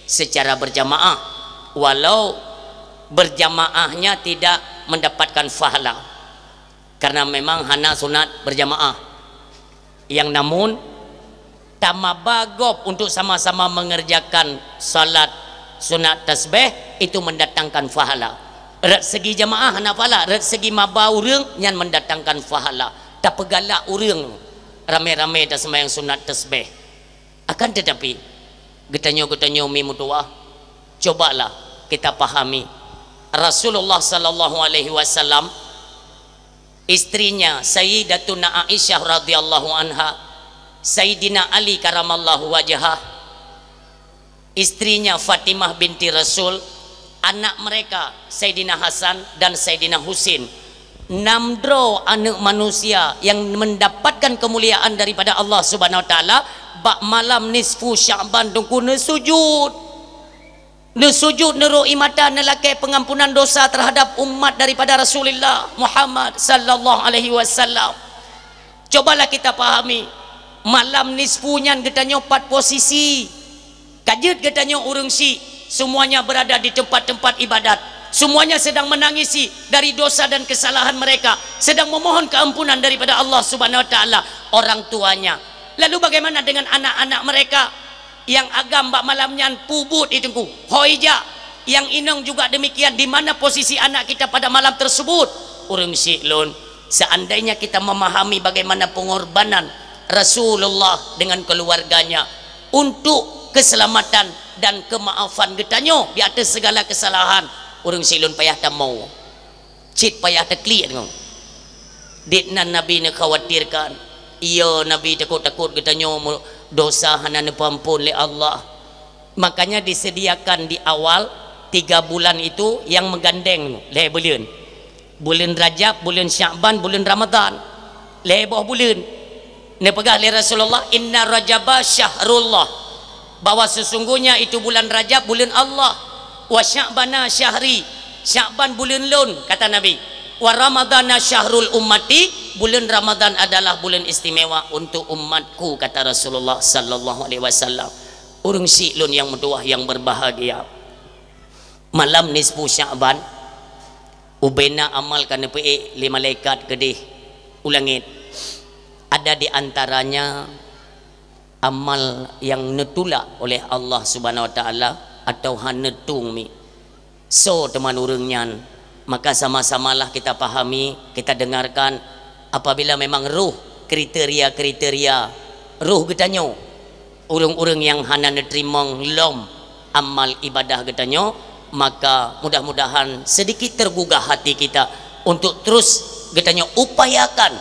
[SPEAKER 1] secara berjamaah, walau berjamaahnya tidak mendapatkan pahala. Karena memang hana sunat berjamaah yang namun tamabagop untuk sama-sama mengerjakan salat sunat tasbih itu mendatangkan pahala. Rat segi jamaah hana pahala, rat segi maba urang nyan mendatangkan pahala. Tak pegalak urang rame-rame dah sembahyang sunat tasbih. Akan tetapi getanyo mi mutuah, cobalah kita pahami Rasulullah sallallahu alaihi wasallam, istrinya Sayyidatuna Aisyah radhiyallahu anha, Sayyidina Ali karamallahu wajhah, istrinya Fatimah binti Rasul, anak mereka Sayyidina Hasan dan Sayyidina Husin, namdro anak manusia yang mendapatkan kemuliaan daripada Allah Subhanahu wa taala bak malam nisfu Sya'ban tunggu sujud. Sujud neroi mata nelakai pengampunan dosa terhadap umat daripada Rasulullah Muhammad sallallahu alaihi wasallam. Cobalah kita pahami malam nisfunya getanyo 4 posisi. Kajet getanyo urang si semuanya berada di tempat-tempat ibadat. semuanya sedang menangisi dari dosa dan kesalahan mereka, sedang memohon keampunan daripada Allah Subhanahu wa taala. Orang tuanya, lalu bagaimana dengan anak-anak mereka yang agam bak malamnya pubut itu ku hoija, yang inang juga demikian. Di mana posisi anak kita pada malam tersebut? Urang silun, seandainya kita memahami bagaimana pengorbanan Rasulullah dengan keluarganya untuk keselamatan dan kemaafan getanyo di atas segala kesalahan, urang silun payah tak mau cit payah tak klik dengan ditnan Nabi nak khawatirkan. Iya, Nabi takut-takut getanyo dosa hana nepampun oleh Allah. Makanya disediakan di awal 3 bulan itu yang menggandeng le bulan Rajab, bulan Syaban, bulan Ramadan, le bawah bulan ne pegah le Rasulullah, inna Rajaba syahrullah, bahwa sesungguhnya itu bulan Rajab bulan Allah, wa Sya'bana syahri, Sya'ban bulan lun kata Nabi, wa Ramadana syahrul ummati, bulan Ramadan adalah bulan istimewa untuk umatku kata Rasulullah sallallahu alaihi wasallam. Urang silun yang mendoah yang berbahagia, malam nisfu Sya'ban ubena amal kana pe 5 malaikat kedih ulangit, ada di antaranya amal yang netulak oleh Allah Subhanahu wa taala atau hanetung mi. So teman urangnya, maka sama-samalah kita pahami, kita dengarkan, apabila memang ruh kriteria-kriteria ruh getanyo urang-urang yang hana nerima lom amal ibadah getanyo, maka mudah-mudahan sedikit tergugah hati kita untuk terus getanyo upayakan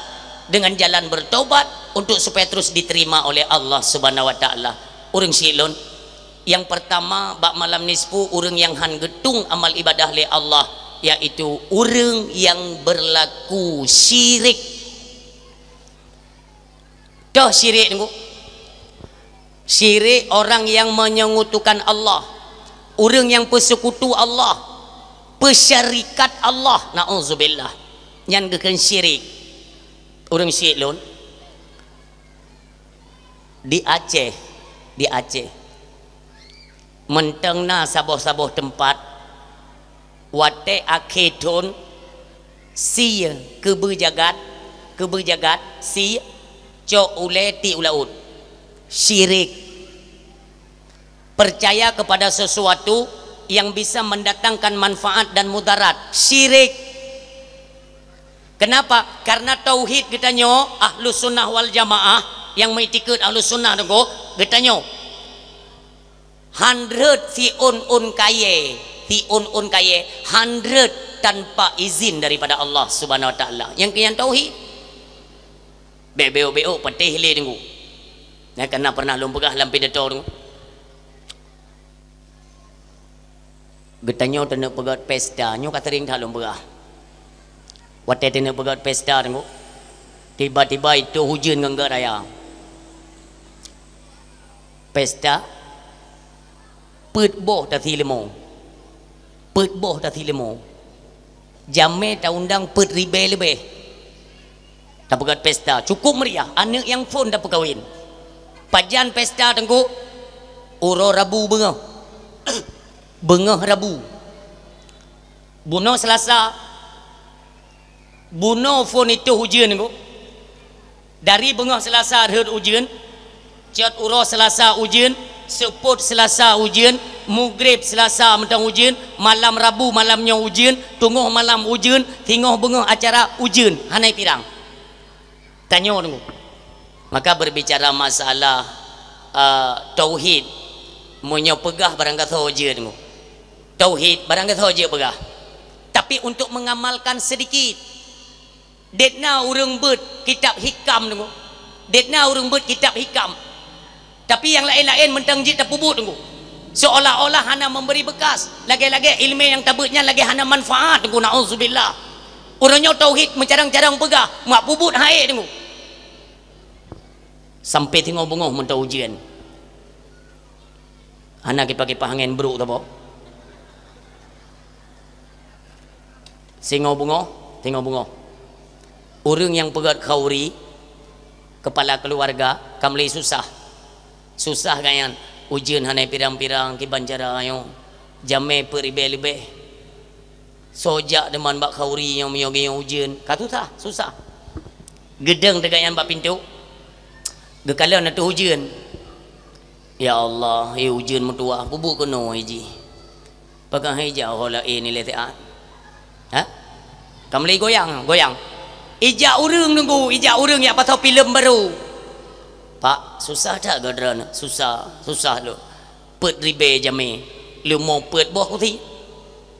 [SPEAKER 1] dengan jalan bertobat untuk supaya terus diterima oleh Allah Subhanahu wa taala. Urang silun, yang pertama bak malam nisfu urang yang han getung amal ibadah oleh Allah, yaitu urang yang berlaku syirik. Dah syirik tunggu. Syirik orang yang menyekutukan Allah, orang yang persekutu Allah, pesyarikat Allah, na'udzubillah, yang gekan syirik. Orang syirik lun di Aceh mentengna saboh-saboh tempat wate akhidun sia keberjagat si cok ule ti ulaud, syirik, percaya kepada sesuatu yang bisa mendatangkan manfaat dan mudarat, syirik. Kenapa? Karena tauhid getanyo ahlus sunnah wal jamaah, yang mengikut ahlus sunnahnego getanyo 100 fi un kaye 100 tanpa izin daripada Allah Subhanahu wa taala. Yang kian tauhid beo patih le tunggu. Nah, kena pernah lompegah lampi dato tunggu. Getanyo tena pegat pesta, nyo katering dah lompegah. Wate tena pegat pesta tunggu. Tiba-tiba itu hujan ngangga raya. Pesta pet boh ta thilemo. Jame ta undang pet ribe lebih. Tak pegat pesta cukup meriah, anak yang pun dah perkahwin. Pajan pesta tengku uro Rabu bengah bengah Rabu buno Selasa buno pun itu hujan tengku. Dari bengah Selasa ada hujan, cat uro Selasa hujan, seput Selasa hujan, Maghrib Selasa mentang hujan, malam Rabu malamnya hujan, tunggu malam hujan, tengah bengah acara hujan, hanai pirang. Tanya tunggu. Maka berbicara masalah tauhid, munyo pegah barang kata hoja tunggu. Tauhid barang kata hoja pegah. Tapi untuk mengamalkan sedikit, detna urang bet kitab hikam tunggu. Detna urang bet kitab hikam. Tapi yang lain-lain mentang jit tapubut tunggu. Seolah-olah hana memberi bekas, lagi-lagi ilmu yang tabutnya lagi hana manfaat tunggu, na'udzubillah. Orangnya tauhid mencarang-carang pegah, mak pubut haid tengok. Sampai tengok bengok mentah ujian. Anak kita pakai angin beruk tak apa. Tengok bengok. Orang yang pegat khauri, kepala keluarga, kamli susah kan ujian hanai pirang-pirang ki banjara ayo. Jame peribe-libe. Sojak deman bak khauri yang miogi yang ujian. Katu tak susah. Gedeng dekat yang bak pintu. Gekala nak tu ujian. Ya Allah, ujian mutua bubuk kena haji. Pakai hijau hola ni letak. Ha? Kamu lagi goyang. Ijak urang nunggu, ijak urang ya pasal filem baru. Pak, susah tak gadran? Susah lu. Pet ribe jame. Lu mau pet buah kuti.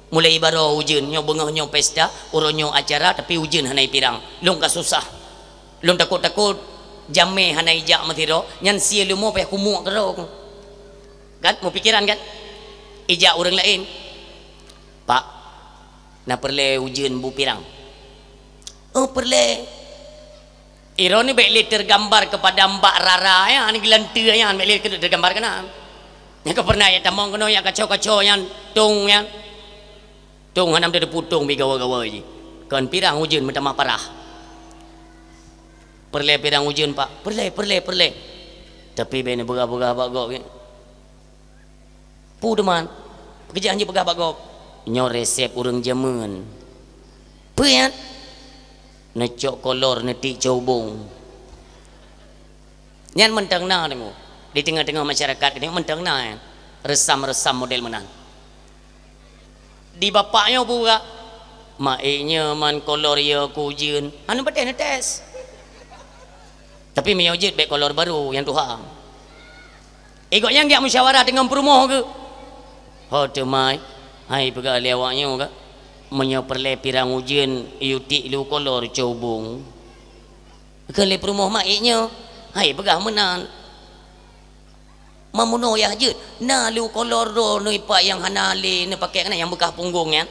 [SPEAKER 1] Mulai baru ujian, nyo bengah nyo pesta, urang nyo acara tapi ujian hanai pirang. Lu ka susah. Lu takut jame hanai jak matiro, nyan sia lu mau payah kumuk kero. Kan mau pikiran kan? Ijak urang lain. Pak, nak perle ujian bu pirang. Oh perle. Iro ni baik tergambar kepada Mbak Rara ya, ni gelanta ya, baik tergambar kena. Yang pernah ya tamong kena yang kacau-kacau yang tung yang tung hanam dia putung bi gawa-gawa je. Kan pirang ujian minta maaf parah. Perle pirang ujian Pak. Perle. Tapi bene begah-begah bak gok. Pu deman. Pekerjaan je begah bak gok. Nyo resep urang jaman. Puyan. Necok kolor netik cobong. Nyan mentang na demo. Di tengah-tengah masyarakat ni mentang na. Resam-resam model menan. Di bapaknya pula maknya man kolor ya ku ujian anu betul tes tapi menyujud baik kolor baru yang Tuhan ikutnya enggak musyawarah dengan perumah ke temai hai pegawai lewaknya ke menyoperle pirang ujian yutik lu kolor cobong ke le perumah maknya hai pegawai menan mamuno ya je na lu kolor do no ipak yang hanale ne pakai kana yang bekah punggung kan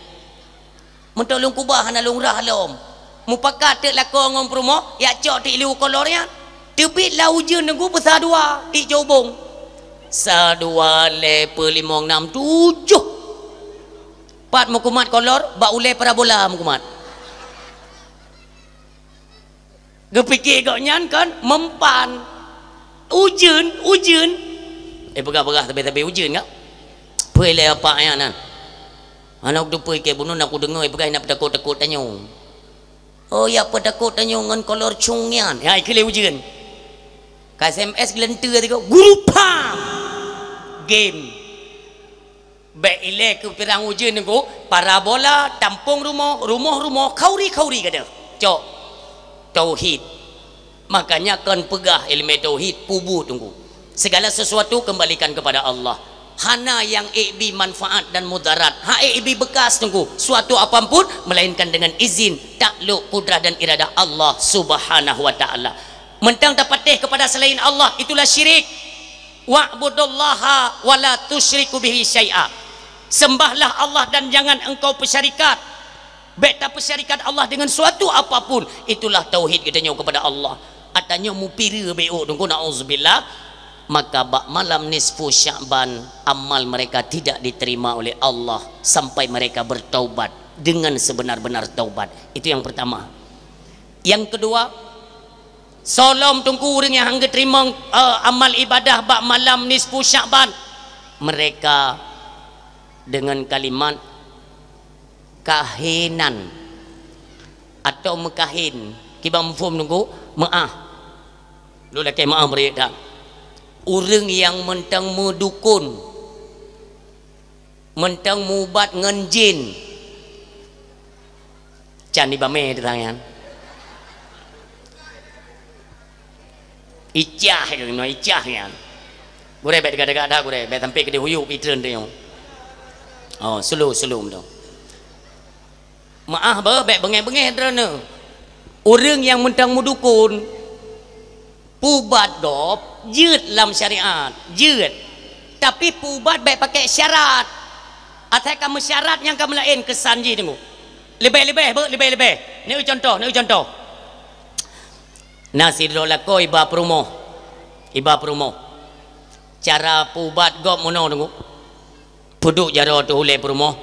[SPEAKER 1] mentolong kubah hana lung rahlom mu pakat tek lakon ngom promo ya cok ti lu kolor ya tebit la ujeun nunggu besar dua ti cobong sa dua le pe 5 6 7 pat mukumat kolor ba ule parabola mukumat gepikir kau nyan kan mempan ujeun begah-begah tapi ujian enggak? Puai le apa ya nan? Anak tu puai ke bunun aku dengar begai nak takut tanya. Oh ya takut tanya ngan kolor cungyan. Ya ikle ujian. Ka SMS gelentir tadi guru pam. Game. Baik ile ke pirang ujian ni parabola tampung rumah khauri kada. Cok. Tauhid. Makanya kan pegah ilmu tauhid pubu tunggu. Segala sesuatu kembalikan kepada Allah. Hana yang ikbi manfaat dan mudarat. Ikbi bekas tunggu. Suatu apapun melainkan dengan izin, takluk, kudrah dan iradah Allah Subhanahu wa taala. Mentang terpatih kepada selain Allah itulah syirik. Wa'budullaha wa la tusyriku bihi syai'a. Sembahlah Allah dan jangan engkau persyarikat. Baik tak persyarikat Allah dengan suatu apapun. Itulah tauhid katanya kepada Allah. Atanya mupira be'u tunggu na'udzubillah. Maka bak malam nisfu Sya'ban amal mereka tidak diterima oleh Allah sampai mereka bertaubat dengan sebenar-benar taubat. Itu yang pertama. Yang kedua, solom tunggu orang yang hangga terima amal ibadah bak malam nisfu Sya'ban, mereka dengan kalimat kahinan atau mekahin kibam mufum tunggu maah lu laki maah mereka orang yang mentang mudukun mentang mubat ngan jin can di bame tangan icah yang no icah yang gure bet dekat dah gure bet sampai ke dia huyuk pitren dia oh slow tu maah bah bet bengeh-bengeh drana orang yang mentang mudukun pubat dop jut dalam syariat jut tapi pubat baik pakai syarat atas kamu syarat yang kamu lain kesan je tengok lebih ni contoh nasi rolako iba perumoh cara pubat gop mono tengok puduk jaro tu hulai perumoh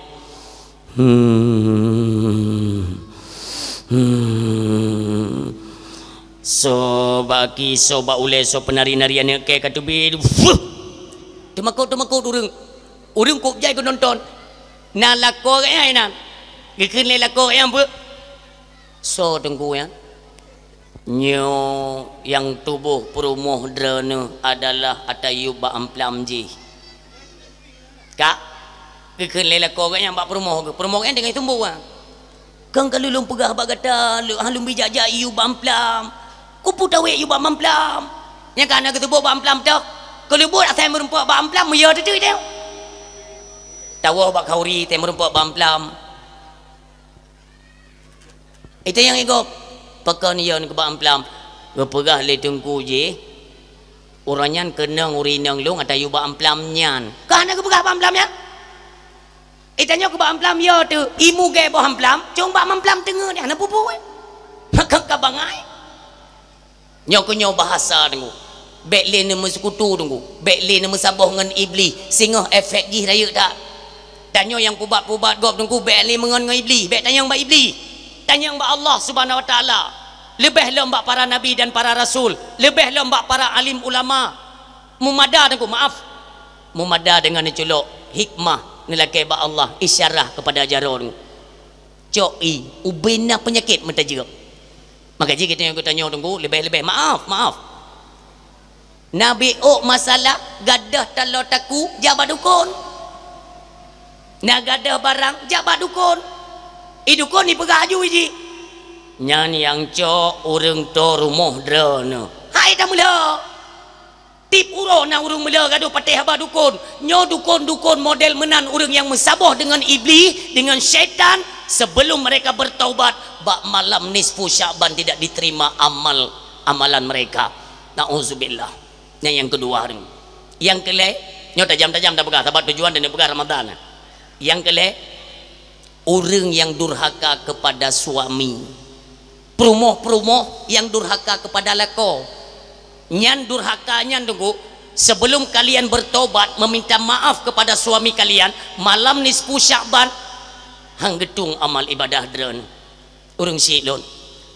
[SPEAKER 1] so bagi so ba ule so penari-narian yang kayak katubi temakut urang kok jai ko nonton na lako kaya ina Gekeun le lako yang apa? So tengku ya. Nyo yang tubuh perumuh drone adalah atayub ba amplam ji. Kak, gekeun le lako yang ba perumuh yang dengan tumbuh ah. Kang kalau lum pegah ba kata halum bijak iu ba amplam. Kupu tawe iu ba amplam. Nya kana ke tubuh ba amplam tok. Kalau buat asal merempok ba amplam ya tu dia. Tahu ba kauri te merempok ba amplam. Itu yang ego pakan yang ke ba amplam. Gepegah le tengku je. Orangnya kenang urinang long atayu ba amplam nyan. Kana ke pegah ba amplam nyan? Itanya ke ba amplam ya tu. Imu ge ba amplam, cung ba amplam tengah dia na pupu. Maka ka bangai. Nyo ke nyo bahasa tengku. Bek le nama sekutu tengku. Bek le nama saboh ngan iblis. Singoh efek ji raya tak. Tanya yang pubat-pubat gop tengku bek le mengon ngan iblis. Bek tanya ba iblis. Tanya mbak Allah subhanahu wa ta'ala. Lebih lembak para nabi dan para rasul. Lebih lembak para alim ulama. Mumada dengan maaf. Mumada dengan culuk hikmah nilai ba Allah isyarah kepada jarun. Coi ubina penyakit mentajir. Maka jika kita yang tanya tunggu lebih-lebih maaf. Nabi masalah gadah talor taku jabat dukun. Nak gadah barang jabat dukun. Idukun ni pegaju iji. Nyan yang cok urang to rumah drone. Hai dah mula. Tip uro na urang mula gaduh patih haba dukun. Nyo dukun-dukun model menan urang yang mensaboh dengan iblis, dengan syaitan sebelum mereka bertaubat bak malam nisfu Syaban tidak diterima amalan mereka. Nauzubillah. Yang kedua ni. Yang kele, nyo tajam-tajam dah pegang sebab tujuan dan pegang Ramadan. Yang kele orang yang durhaka kepada suami, perumoh yang durhaka kepada lako. Nyan durhakanya tunggu sebelum kalian bertobat meminta maaf kepada suami kalian malam nisfu Syaban hang getung amal ibadah dren urang silon.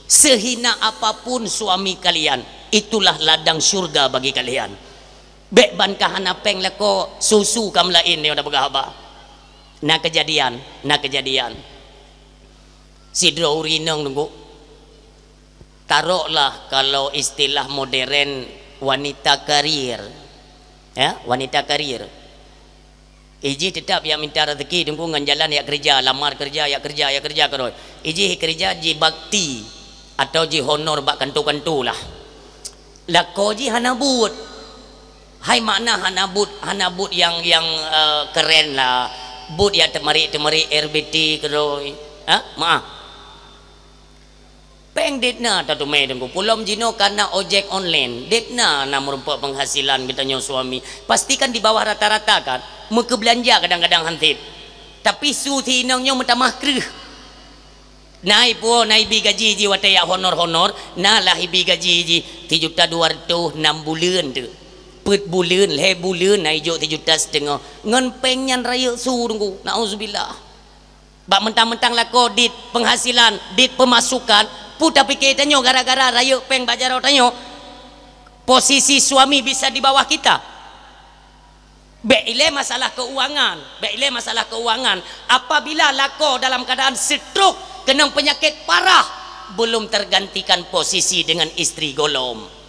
[SPEAKER 1] Sehina apapun suami kalian itulah ladang syurga bagi kalian. Bek ban kahana peng lako susu kam lain ni udah begahaba. Nak kejadian sidro urinang tunggu taruhlah kalau istilah modern wanita karir ya, wanita karir iji tetap yang minta rezeki tunggu ngan jalan ya kerja, lamar kerja ya kerja keroi iji kerja ji bakti atau ji honor bak kantu-kantu lah lako ji hanabut hai makna hanabut yang keren lah. But ya temari RBT keroi. Maaf. Peng detna tatu me dengku. Pulom jino karena ojek online. Detna na merupakan penghasilan kita nyo suami. Pastikan di bawah rata-rata kan. Muka belanja kadang-kadang hantip. Tapi su tinang nyo mentamah kreh. Nai bi gaji ji wataya honor. Na lah bi gaji ji 3.200 6 bulan tu. Put bulan, bulan na ijo 3.5 ngan pengyan raya su tunggu. Nauzubillah. Bak mentang-mentang lako dit penghasilan, dit pemasukan, puta pikir tanyo gara-gara raya peng bajaro tanyo. Posisi suami bisa di bawah kita. Beile masalah keuangan. Apabila lako dalam keadaan stroke, kena penyakit parah, belum tergantikan posisi dengan istri golom.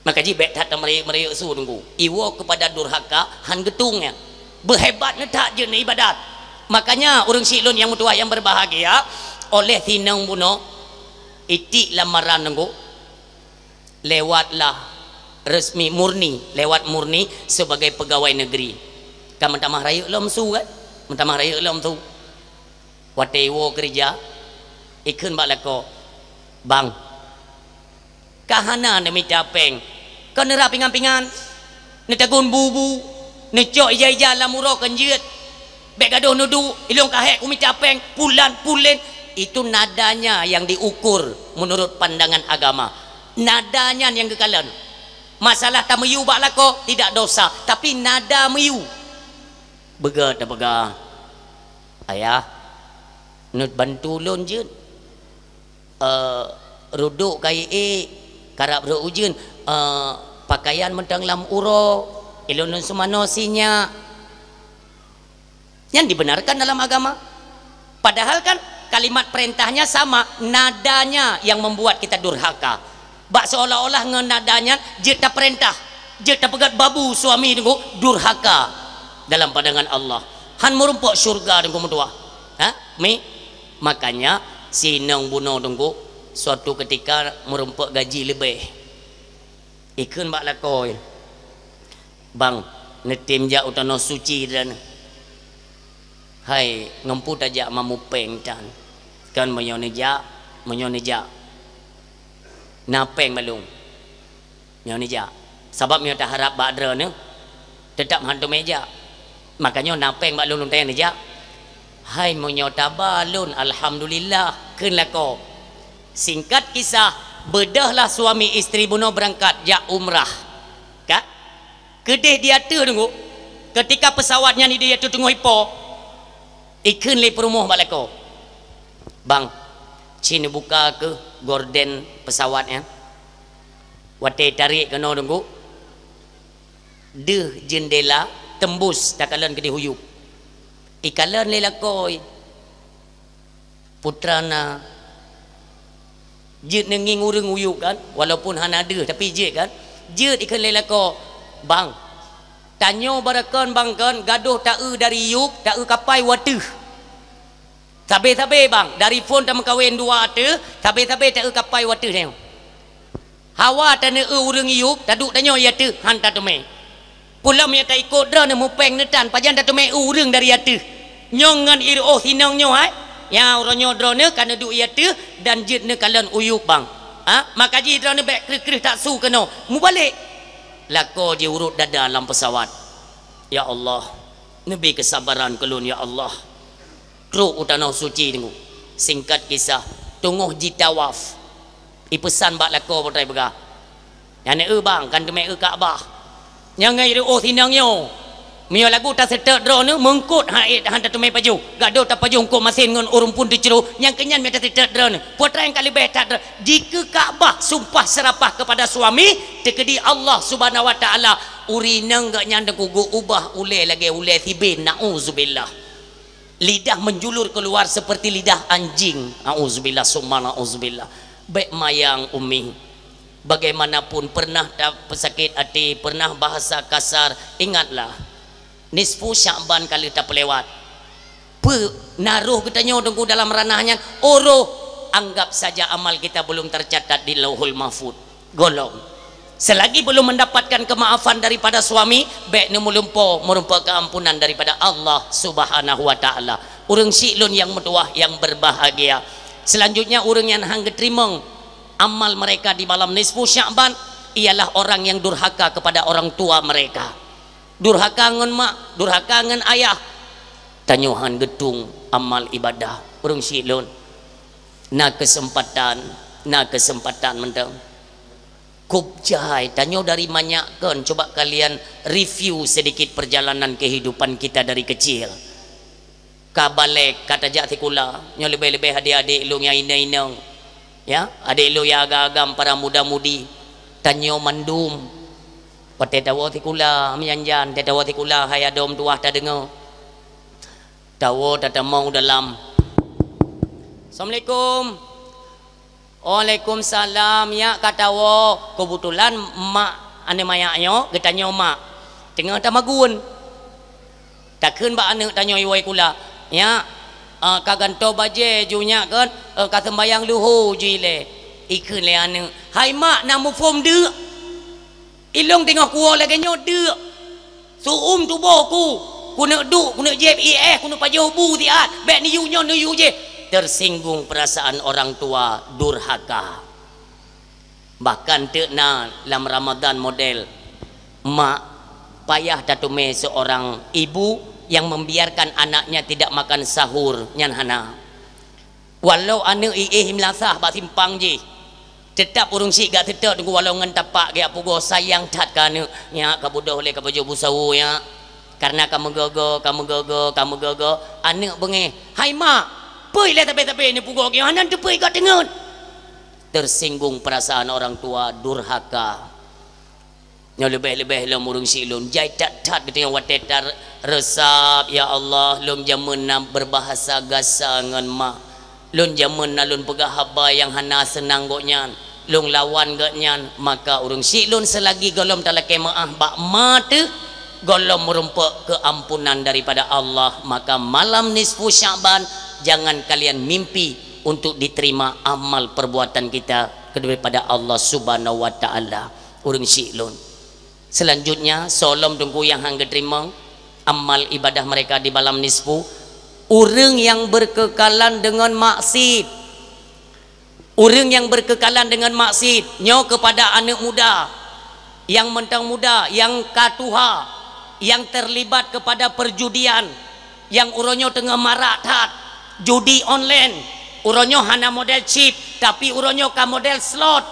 [SPEAKER 1] Maka jibek tak merayuk su tunggu. Iwo kepada durhaka han getungnya. Berhebat netak je ni ibadat. Makanya orang silun yang mutua yang berbahagia oleh tinang buno itik lamaran tunggu. Lewatlah resmi murni sebagai pegawai negeri. Kan mentamah rayuk lom su kan? Mentamah rayuk lom tu. Watewo kerja ikun balako. Bang. Kahana demi capeng. Kau nerap pingan-pingan, netagun bubu, necok ija-ija lamuro kenjut, bek gaduh nudu, ilung kahek kumi capeng, pulen, itu nadanya yang diukur menurut pandangan agama. Nadanya yang kekalan. Masalah tamayu bak lako tidak dosa, tapi nada mayu. Bega. Ayah, nut bantu lon jun. Ruduk kai karap berujun. Pakaian mentang lam uro ilunun sumanosinya yang dibenarkan dalam agama
[SPEAKER 2] Padahal kan kalimat perintahnya sama, nadanya yang membuat kita durhaka. Bak seolah-olah ngenadanya jeta perintah, jeta pegat babu suami tunggu durhaka dalam pandangan Allah. Han merumpuk syurga tunggu mutua. Makanya sinang bunuh tunggu suatu ketika merumpuk gaji lebih. Ikun bak lakoi. Bang, netim ja utano suci dan hai ngemput aja mamupeng dan kan menyoneja napeng malung menyoneja sebab mio tak harap badra ne tetap hantu meja makanya napeng balun tanya neja hai menyota balun alhamdulillah keun lako. Singkat kisah, bedahlah suami isteri bunuh berangkat ja umrah kak kedih dia tu tunggu ketika pesawatnya ni dia tu tunggu hipo ikun le perumuh balako. Bang, cini buka ke gorden pesawatnya. Wate tarik kena tunggu. De jendela tembus takalan ke dihuyup. Ikalan le lakoi. Putrana jid nenging urang uyup kan walaupun hana ada tapi jid kan. Jid ikan le lako. Bang, tanyo barakan bang kan gaduh tak dari yuk tak kapai watuh. Tabe-tabe bang dari phone tak mengkawin dua tu tabe-tabe tak kapai watuh tengok. Hawa tane urang yuk taduk tanyo ya tu han tak tume. Pulam ya tak ikut dra ne mupeng netan pajan tak tume urang dari atu. Nyongan ir oh sinang nyo hai. Ya uronyo dra ne kana duk ya tu dan jid ne kalan uyuk bang. Maka ji dra ne bek krih tak su kena. Mu balik. Lako je urut dada dalam pesawat. Ya Allah, nabi kesabaran kelun ya Allah. Kruk utano suci tunggu. Singkat kisah, tunggu jitawaf. Ipesan bak lako potai bega. Yang bang kan demi Kaabah. Yang ngai oh tinangnya. Mio lagu tak setek drone mengkut haid hantar tumai paju. Gaduh tak paju ko masin ngon urung pun diceru yang kenyan meta setek drone. Putra yang kali betat jika Kaabah sumpah serapah kepada suami tekedi Allah Subhanahu wa taala urinang gak nyandeng kugu ubah ule lagi ule tibin nauzubillah. Lidah menjulur keluar seperti lidah anjing. Nauzubillah summa nauzubillah. Baik mayang umi. Bagaimanapun pernah pesakit hati, pernah bahasa kasar, ingatlah nisfu Sya'ban kali tak pelewat naruh kitanya tunggu dalam ranahnya anggap saja amal kita belum tercatat di Lauhul Mahfud golong selagi belum mendapatkan kemaafan daripada suami baik nemulumpo merupakan keampunan daripada Allah Subhanahu wa taala. Urang siklun yang metuah yang berbahagia. Selanjutnya urang yang hang geterimeng amal mereka di malam nisfu Sya'ban ialah orang yang durhaka kepada orang tua mereka. Durhaka ngan mak, durhaka ngan ayah. Tanyuhan getung amal ibadah urang silun. Na kesempatan mentang. Kubjai tanyo dari banyak kan coba kalian review sedikit perjalanan kehidupan kita dari kecil. Kabalek kata jati kula, nyo lebih-lebih adik-adik lu yang inang-inang. Ya, adik lu yang agak-agam para muda-mudi. Tanyo mandum. Pate tawo ti kula menyanjan te tawo ti kula hai adom tuah ta dengar tawo ta mau dalam. Assalamualaikum. Waalaikumsalam ya katawo kebetulan mak ane mayaknyo getanyo mak tengah tamagun takkeun ba ane tanyo iwai kula ya kaganto baje junya kan kata bayang luhu jile ikeun le ane hai mak namu form de ilong tengah kuah lagi nyodek suum tubuhku kuna duk kuna jeb kuna pajau bu tiat bek ni yu je tersinggung perasaan orang tua durhaka. Bahkan tekna dalam Ramadan model mak payah datume seorang ibu yang membiarkan anaknya tidak makan sahur nyan hana walau ane himlasah bak simpang je tetap urung sik gak tetap tunggu walau ngan tapak gak pugo sayang tat kan ya kabudah oleh kabujo busau ya karena kamu gogo anak bengi hai mak pui le tapi ni pugo gak hanan tu pui gak dengar tersinggung perasaan orang tua durhaka nya lebih-lebih lah urung silun jai tat gitu yang watetar resap ya Allah lun jaman berbahasa gasa ngan mak lun jaman lun pegah haba yang hana senang goknyan lun lawan goknyan maka urang si lun selagi golom talake maah bak ma tu golom merumpak keampunan daripada Allah. Maka malam nisfu Syaban jangan kalian mimpi untuk diterima amal perbuatan kita daripada Allah Subhanahu wa taala. Urang silun. Selanjutnya solom tunggu yang hangga terima amal ibadah mereka di malam nisfu. Urang yang berkekalan dengan maksiat. Urang yang berkekalan dengan maksiat nyo kepada anak muda yang mentang muda, yang katuha, yang terlibat kepada perjudian, yang uronyo tengah marak tat judi online, uronyo hana model chip tapi uronyo ka model slot.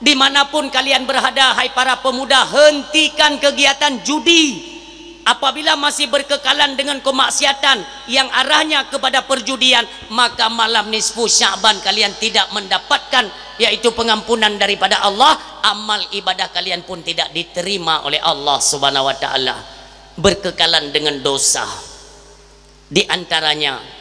[SPEAKER 2] Dimanapun kalian berada hai para pemuda, hentikan kegiatan judi. Apabila masih berkekalan dengan kemaksiatan yang arahnya kepada perjudian, maka malam nisfu Syaban kalian tidak mendapatkan yaitu pengampunan daripada Allah. Amal ibadah kalian pun tidak diterima oleh Allah Subhanahu wa taala. Berkekalan dengan dosa, di antaranya